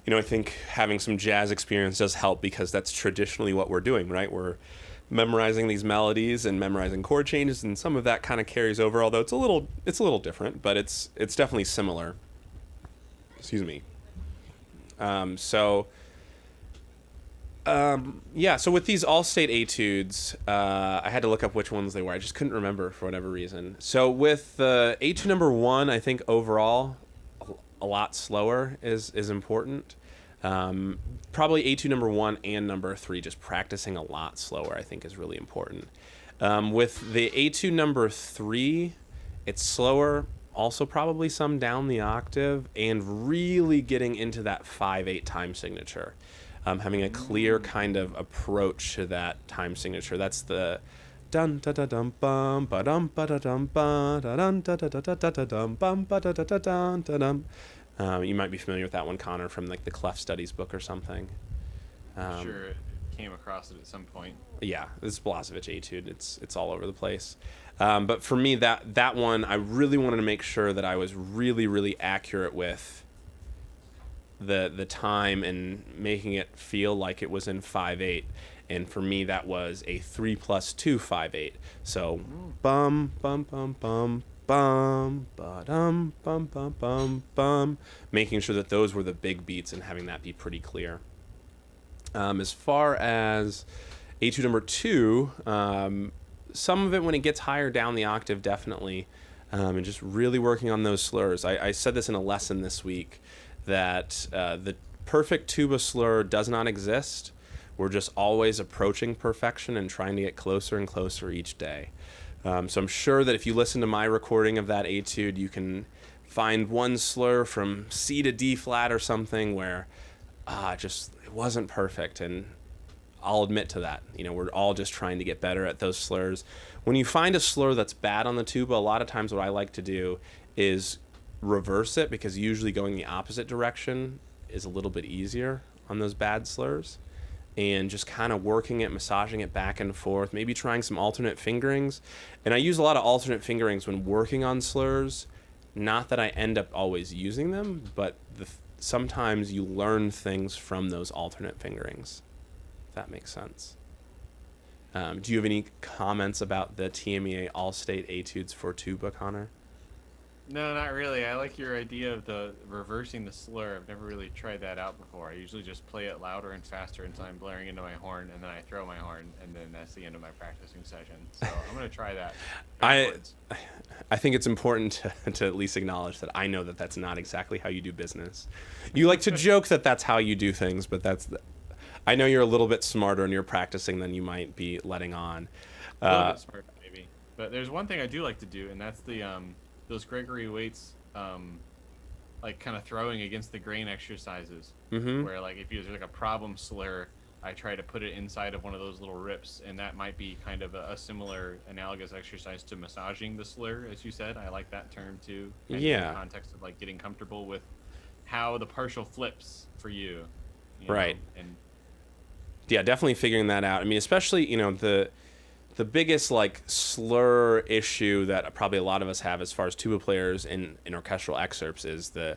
S2: I think having some jazz experience does help, because that's traditionally what we're doing, right? We're memorizing these melodies and memorizing chord changes, and some of that kind of carries over, although it's a little different, but it's definitely similar. Excuse me. So with these all-state etudes, I had to look up which ones they were. I just couldn't remember for whatever reason. So with the etude number 1, I think overall a lot slower is important. Probably etude number 1 and number 3, just practicing a lot slower, I think, is really important. With the etude number 3, it's slower, also probably some down the octave, and really getting into that 5/8 time signature. Having a clear kind of approach to that time signature. That's the dun da da dum bum ba dum ba da dum ba da dun da da da da da dum bum ba da da da dun da dum. You might be familiar with that one, Connor, from like the Clef Studies book or something.
S1: Sure, it came across it at some point.
S2: Yeah, this is Blasevich etude. It's all over the place. But for me, that one, I really wanted to make sure that I was really, really accurate with the time and making it feel like it was in 5/8. And for me, that was a 3+2 5/8. So bum bum bum bum bum ba dum bum bum bum bum, making sure that those were the big beats and having that be pretty clear. As far as etude number 2, some of it when it gets higher down the octave, definitely, and just really working on those slurs. I said this in a lesson this week, that the perfect tuba slur does not exist. We're just always approaching perfection and trying to get closer and closer each day. So I'm sure that if you listen to my recording of that etude, you can find one slur from C to D flat or something where just it wasn't perfect, and I'll admit to that. We're all just trying to get better at those slurs. When you find a slur that's bad on the tuba, a lot of times what I like to do is reverse it, because usually going the opposite direction is a little bit easier on those bad slurs, and just kind of working it, massaging it back and forth, maybe trying some alternate fingerings. And I use a lot of alternate fingerings when working on slurs. Not that I end up always using them, but sometimes you learn things from those alternate fingerings, if that makes sense. Do you have any comments about the TMEA All-State Etudes for tuba, Connor?
S1: No, not really. I like your idea of the reversing the slur. I've never really tried that out before. I usually just play it louder and faster until I'm blaring into my horn, and then I throw my horn, and then that's the end of my practicing session. So I'm going to try that.
S2: I think it's important to at least acknowledge that I know that that's not exactly how you do business. You like to joke that that's how you do things, but I know you're a little bit smarter in your practicing than you might be letting on.
S1: A little bit smarter, maybe. But there's one thing I do like to do, and that's the those Gregory Waits, like kind of throwing against the grain exercises, where like if there's like a problem slur, I try to put it inside of one of those little rips, and that might be kind of a similar analogous exercise to massaging the slur, as you said. I like that term too. In the context of like getting comfortable with how the partial flips for you.
S2: Right.
S1: And
S2: yeah, definitely figuring that out. I mean, especially the biggest like slur issue that probably a lot of us have as far as tuba players in orchestral excerpts is the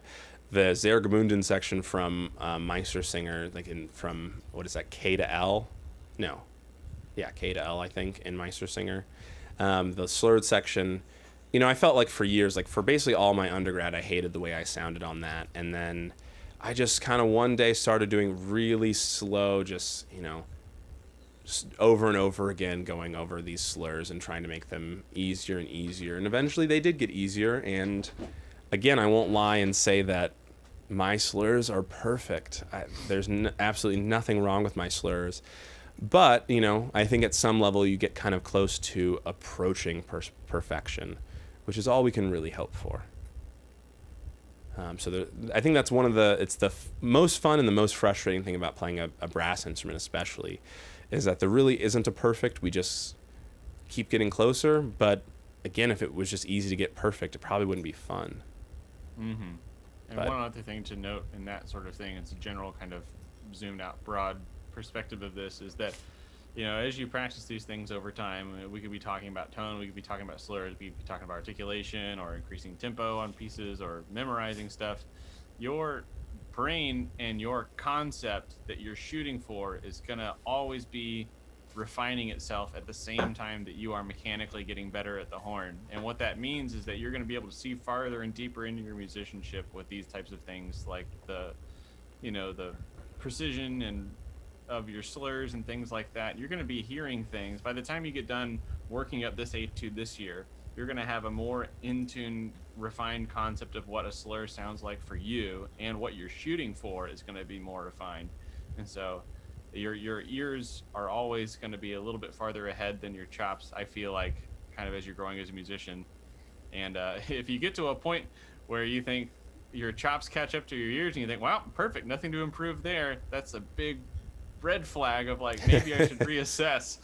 S2: Sehr Gebunden section from Meistersinger, like from what is that, K to L? No, yeah, K to L, I think, in Meistersinger. The slurred section, I felt like for years, like for basically all my undergrad, I hated the way I sounded on that, and then I just kind of one day started doing really slow, just over and over again, going over these slurs and trying to make them easier and easier. And eventually they did get easier. And again, I won't lie and say that my slurs are perfect. There's absolutely nothing wrong with my slurs. But, I think at some level you get kind of close to approaching perfection, which is all we can really hope for. I think that's it's the most fun and the most frustrating thing about playing a brass instrument especially, is that there really isn't a perfect. We just keep getting closer. But again, if it was just easy to get perfect, it probably wouldn't be fun.
S1: Mm-hmm. And one other thing to note in that sort of thing, it's a general kind of zoomed out broad perspective of this, is that as you practice these things over time, we could be talking about tone, we could be talking about slurs, we could be talking about articulation or increasing tempo on pieces or memorizing stuff. Your brain and your concept that you're shooting for is going to always be refining itself at the same time that you are mechanically getting better at the horn. And what that means is that you're going to be able to see farther and deeper into your musicianship with these types of things, like the precision and of your slurs and things like that. You're going to be hearing things. By the time you get done working up this etude this year, you're going to have a more in tune, refined concept of what a slur sounds like for you, and what you're shooting for is going to be more refined. And so your ears are always going to be a little bit farther ahead than your chops, I feel like, kind of as you're growing as a musician. And if you get to a point where you think your chops catch up to your ears and you think, wow, perfect, nothing to improve there, that's a big red flag of like, maybe I should reassess.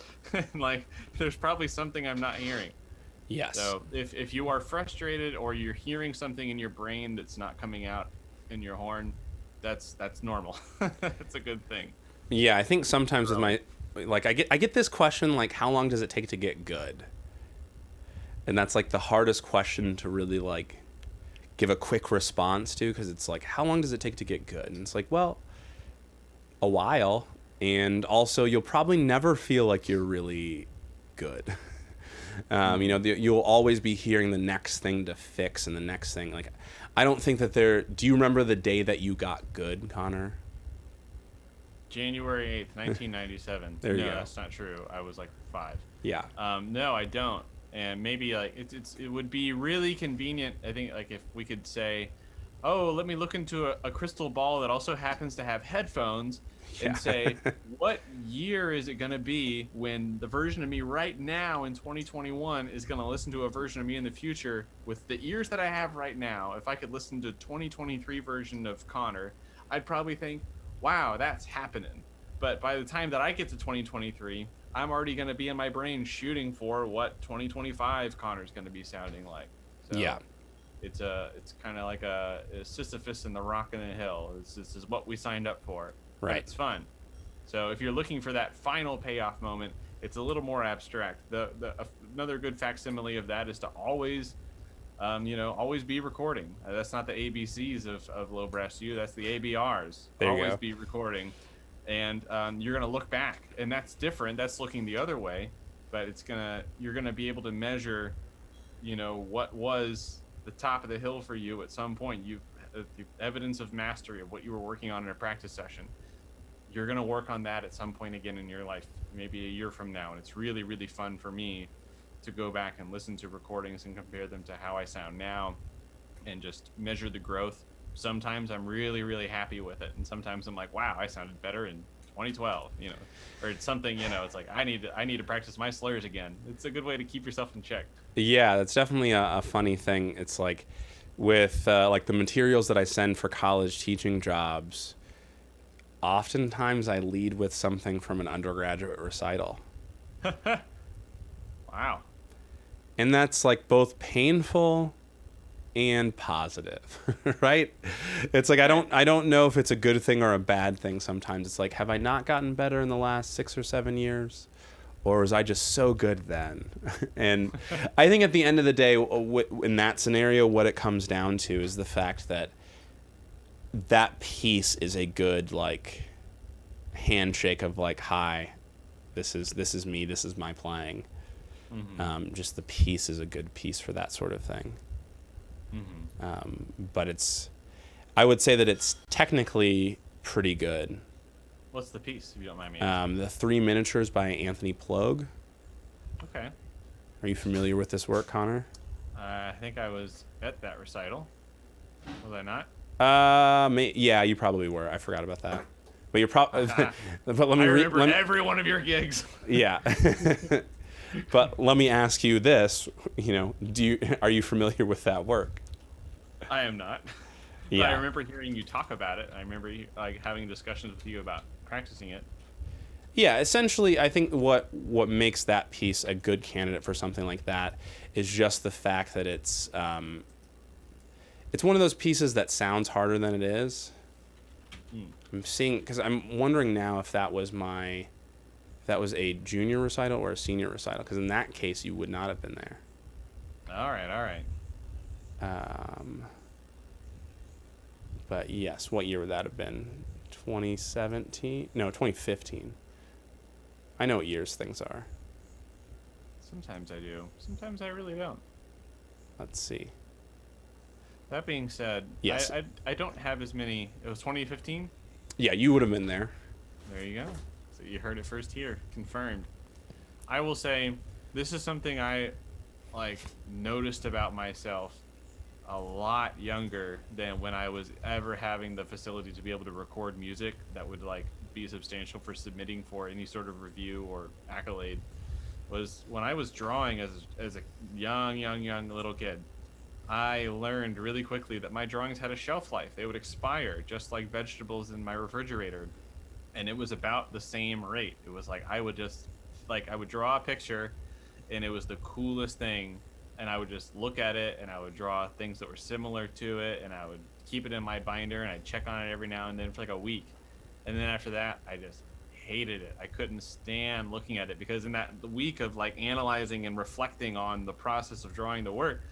S1: Like, there's probably something I'm not hearing.
S2: Yes.
S1: So if you are frustrated or you're hearing something in your brain that's not coming out in your horn, that's normal. It's a good thing.
S2: Yeah, I think sometimes with my, like, I get this question, like, how long does it take to get good? And that's like the hardest question to really like give a quick response to, because it's like, how long does it take to get good? And it's like, well, a while. And also, you'll probably never feel like you're really good. You'll always be hearing the next thing to fix and the next thing. Like, I don't think that do you remember the day that you got good, Connor?
S1: January 8th, 1997.
S2: There you go.
S1: No, that's not true. I was like 5.
S2: Yeah.
S1: No, I don't. And maybe like it would be really convenient, I think, like if we could say, oh, let me look into a crystal ball that also happens to have headphones, and say, what year is it going to be when the version of me right now in 2021 is going to listen to a version of me in the future with the ears that I have right now? If I could listen to 2023 version of Connor, I'd probably think, wow, that's happening. But by the time that I get to 2023, I'm already going to be in my brain shooting for what 2025 Connor's going to be sounding like. So
S2: yeah.
S1: It's kind of like a Sisyphus and the rock and the hill. This is what we signed up for.
S2: Right.
S1: It's fun. So if you're looking for that final payoff moment, it's a little more abstract. Another good facsimile of that is to always, always be recording. That's not the ABCs of low brass U. That's the ABRs.
S2: There you
S1: always
S2: go.
S1: Be recording, and you're gonna look back, and that's different. That's looking the other way, but you're gonna be able to measure, what was the top of the hill for you at some point. You've evidence of mastery of what you were working on in a practice session. You're going to work on that at some point again in your life, maybe a year from now. And it's really, really fun for me to go back and listen to recordings and compare them to how I sound now and just measure the growth. Sometimes I'm really, really happy with it. And sometimes I'm like, wow, I sounded better in 2012, or it's something, it's like, I need to practice my slurs again. It's a good way to keep yourself in check.
S2: Yeah, that's definitely a funny thing. It's like, with like the materials that I send for college teaching jobs, oftentimes I lead with something from an undergraduate recital.
S1: Wow.
S2: And that's like both painful and positive, right? It's like I don't know if it's a good thing or a bad thing sometimes. It's like, have I not gotten better in the last 6 or 7 years? Or was I just so good then? And I think at the end of the day, in that scenario, what it comes down to is the fact that that piece is a good, like, handshake of like, hi, this is me, this is my playing. Mm-hmm. Just the piece is a good piece for that sort of thing. Mm-hmm. But I would say that it's technically pretty good.
S1: What's the piece, if you don't mind me asking?
S2: The 3 Miniatures by Anthony Plogue.
S1: Okay.
S2: Are you familiar with this work, Connor?
S1: I think I was at that recital. Was I not?
S2: Yeah, you probably were. I forgot about that. But you're probably. But let me
S1: I remember every one of your gigs.
S2: Yeah. But let me ask you this. Are you familiar with that work?
S1: I am not.
S2: Yeah.
S1: But I remember hearing you talk about it. I remember like having discussions with you about practicing it.
S2: Yeah, essentially, I think what makes that piece a good candidate for something like that is just the fact that it's one of those pieces that sounds harder than it is. I'm seeing, because I'm wondering now if that was my that was a junior recital or a senior recital, because in that case you would not have been there.
S1: All right.
S2: But yes, what year would that have been? 2017? No, 2015. I know what years things are.
S1: Sometimes I do. Sometimes I really don't.
S2: Let's see.
S1: That being said,
S2: Yes.
S1: I don't have as many. It was 2015?
S2: Yeah, you would have been there.
S1: There you go. So you heard it first here. Confirmed. I will say, this is something I, like, noticed about myself a lot younger than when I was ever having the facility to be able to record music that would, like, be substantial for submitting for any sort of review or accolade. Was when I was drawing as a young little kid. I learned really quickly that my drawings had a shelf life. They would expire just like vegetables in my refrigerator. And it was about the same rate. It was like I would draw a picture and it was the coolest thing, and I would just look at it and I would draw things that were similar to it, and I would keep it in my binder and I'd check on it every now and then for like a week. And then after that, I just hated it. I couldn't stand looking at it, because in that week of like analyzing and reflecting on the process of drawing the work,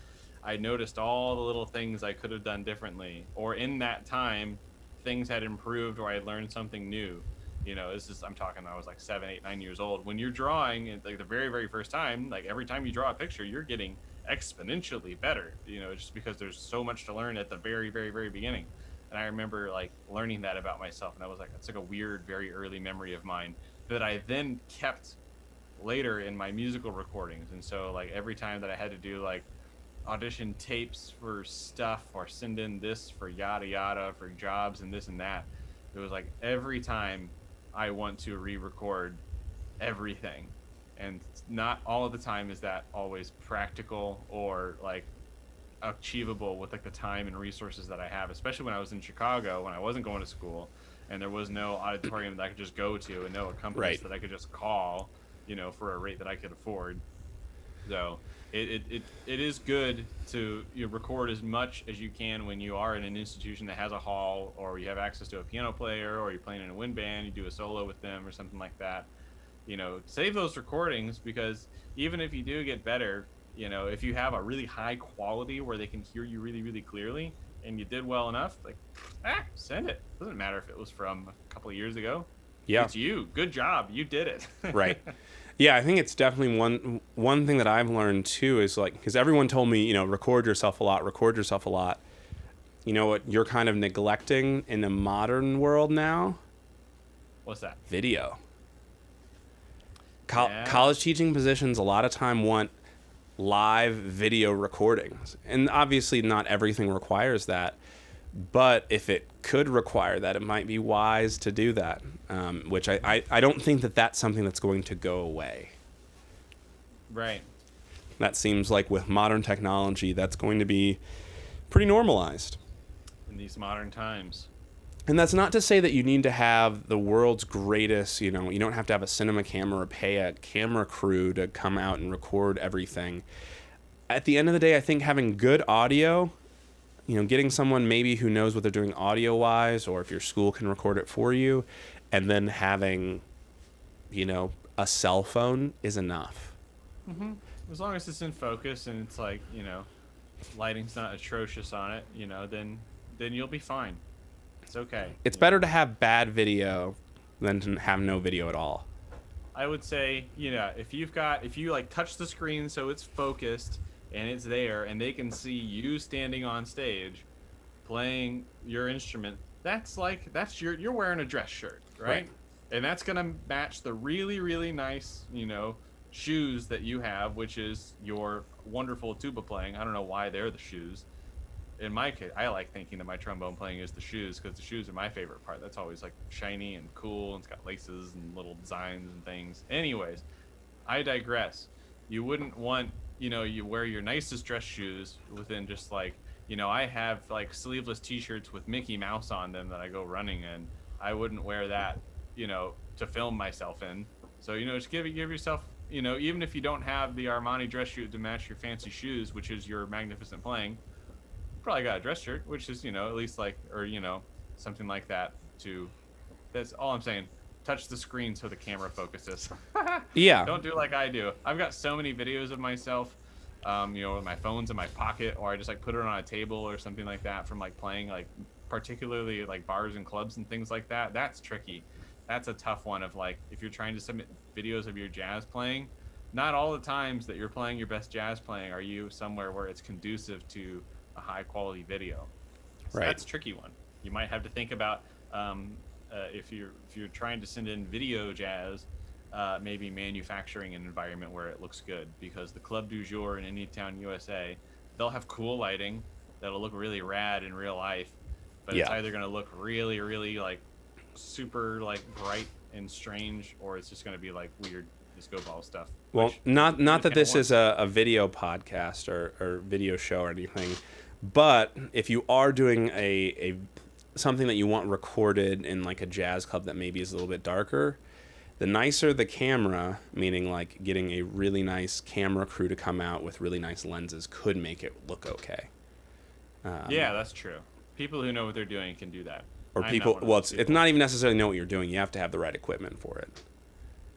S1: I noticed all the little things I could have done differently, or in that time things had improved or I had learned something new. I'm talking, I was like 7, 8, 9 years old. When you're drawing, like the very, very first time, like every time you draw a picture, you're getting exponentially better, just because there's so much to learn at the very, very, very beginning. And I remember like learning that about myself, and I was like, that's like a weird, very early memory of mine that I then kept later in my musical recordings. And so like every time that I had to do like audition tapes for stuff or send in this for yada yada for jobs and this and that, it was like every time I want to re-record everything, and not all of the time is that always practical or like achievable with like the time and resources that I have, especially when I was in Chicago when I wasn't going to school and there was no auditorium that I could just go to and no accompanist that I could just call, for a rate that I could afford. So it is good to record as much as you can when you are in an institution that has a hall, or you have access to a piano player, or you're playing in a wind band, you do a solo with them or something like that. Save those recordings, because even if you do get better, if you have a really high quality where they can hear you really, really clearly and you did well enough, like, send it. Doesn't matter if it was from a couple of years ago.
S2: Yeah.
S1: It's you. Good job. You did it.
S2: Right. Yeah, I think it's definitely one thing that I've learned too is like, because everyone told me, record yourself a lot. You know what you're kind of neglecting in the modern world now?
S1: What's that?
S2: Video. College teaching positions a lot of time want live video recordings, and obviously not everything requires that, but if it could require that, it might be wise to do that, which I don't think that that's something that's going to go away.
S1: Right.
S2: That seems like with modern technology that's going to be pretty normalized
S1: In these modern times.
S2: And that's not to say that you need to have the world's greatest, you don't have to have a cinema camera or pay a camera crew to come out and record everything. At the end of the day, I think having good audio, getting someone maybe who knows what they're doing audio-wise, or if your school can record it for you, and then having, a cell phone is enough.
S1: Mm-hmm. As long as it's in focus and it's like, lighting's not atrocious on it, then you'll be fine. It's okay.
S2: It's better to have bad video than to have no video at all.
S1: I would say, if you like touch the screen so it's focused and it's there and they can see you standing on stage playing your instrument, you're wearing a dress shirt, right? And that's going to match the really, really nice, shoes that you have, which is your wonderful tuba playing. I don't know why they're the shoes. In my case, I like thinking that my trombone playing is the shoes, because the shoes are my favorite part. That's always like shiny and cool, and it's got laces and little designs and things. Anyways, I digress. You wouldn't want, you wear your nicest dress shoes within just like, I have like sleeveless t-shirts with Mickey Mouse on them that I go running in. I wouldn't wear that, to film myself in. So, just give yourself, even if you don't have the Armani dress shoe to match your fancy shoes, which is your magnificent playing, probably got a dress shirt, which is, at least like, or, something like that too. That's all I'm saying. touch the screen so the camera focuses.
S2: Yeah.
S1: Don't do like I do. I've got so many videos of myself, with my phone's in my pocket, or I just like put it on a table or something like that from like playing, like particularly like bars and clubs and things like that. That's tricky. That's a tough one of like, if you're trying to submit videos of your jazz playing, not all the times that you're playing your best jazz playing are you somewhere where it's conducive to a high quality video. So
S2: Right.
S1: that's a tricky one. You might have to think about if you're trying to send in video jazz, maybe manufacturing an environment where it looks good, because the Club du Jour in Anytown, USA, they'll have cool lighting that'll look really rad in real life, but it's either going to look really, really like super like bright and strange, or it's just going to be like weird disco ball stuff.
S2: Well, not that this is a video podcast or video show or anything, but if you are doing a something that you want recorded in like a jazz club that maybe is a little bit darker, the nicer the camera, meaning like getting a really nice camera crew to come out with really nice lenses, could make it look okay.
S1: Yeah, that's true. People who know what they're doing can do that.
S2: Or people, well, it's not even necessarily know what you're doing. You have to have the right equipment for it.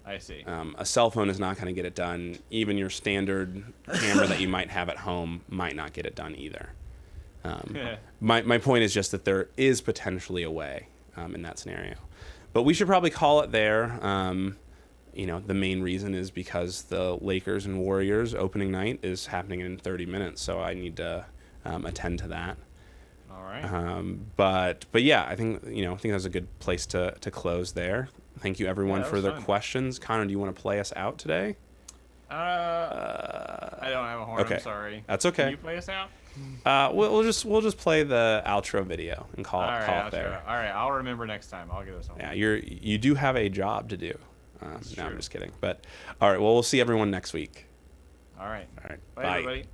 S1: I see.
S2: A cell phone is not going to get it done. Even your standard camera that you might have at home might not get it done either. My point is just that there is potentially a way in that scenario. But we should probably call it there. The main reason is because the Lakers and Warriors opening night is happening in 30 minutes, so I need to attend to that.
S1: All right.
S2: But yeah, I think that's a good place to close there. Thank you everyone for their questions. Connor, do you want to play us out today?
S1: I don't have a horn.
S2: Okay.
S1: I'm sorry.
S2: That's okay.
S1: Can you play us out?
S2: We'll just play the outro video and call it there.
S1: All right, I'll remember next time. I'll get this on.
S2: Yeah, you do have a job to do. No,
S1: true.
S2: I'm just kidding. But all right, well, we'll see everyone next week.
S1: All right.
S2: Bye.
S1: Everybody.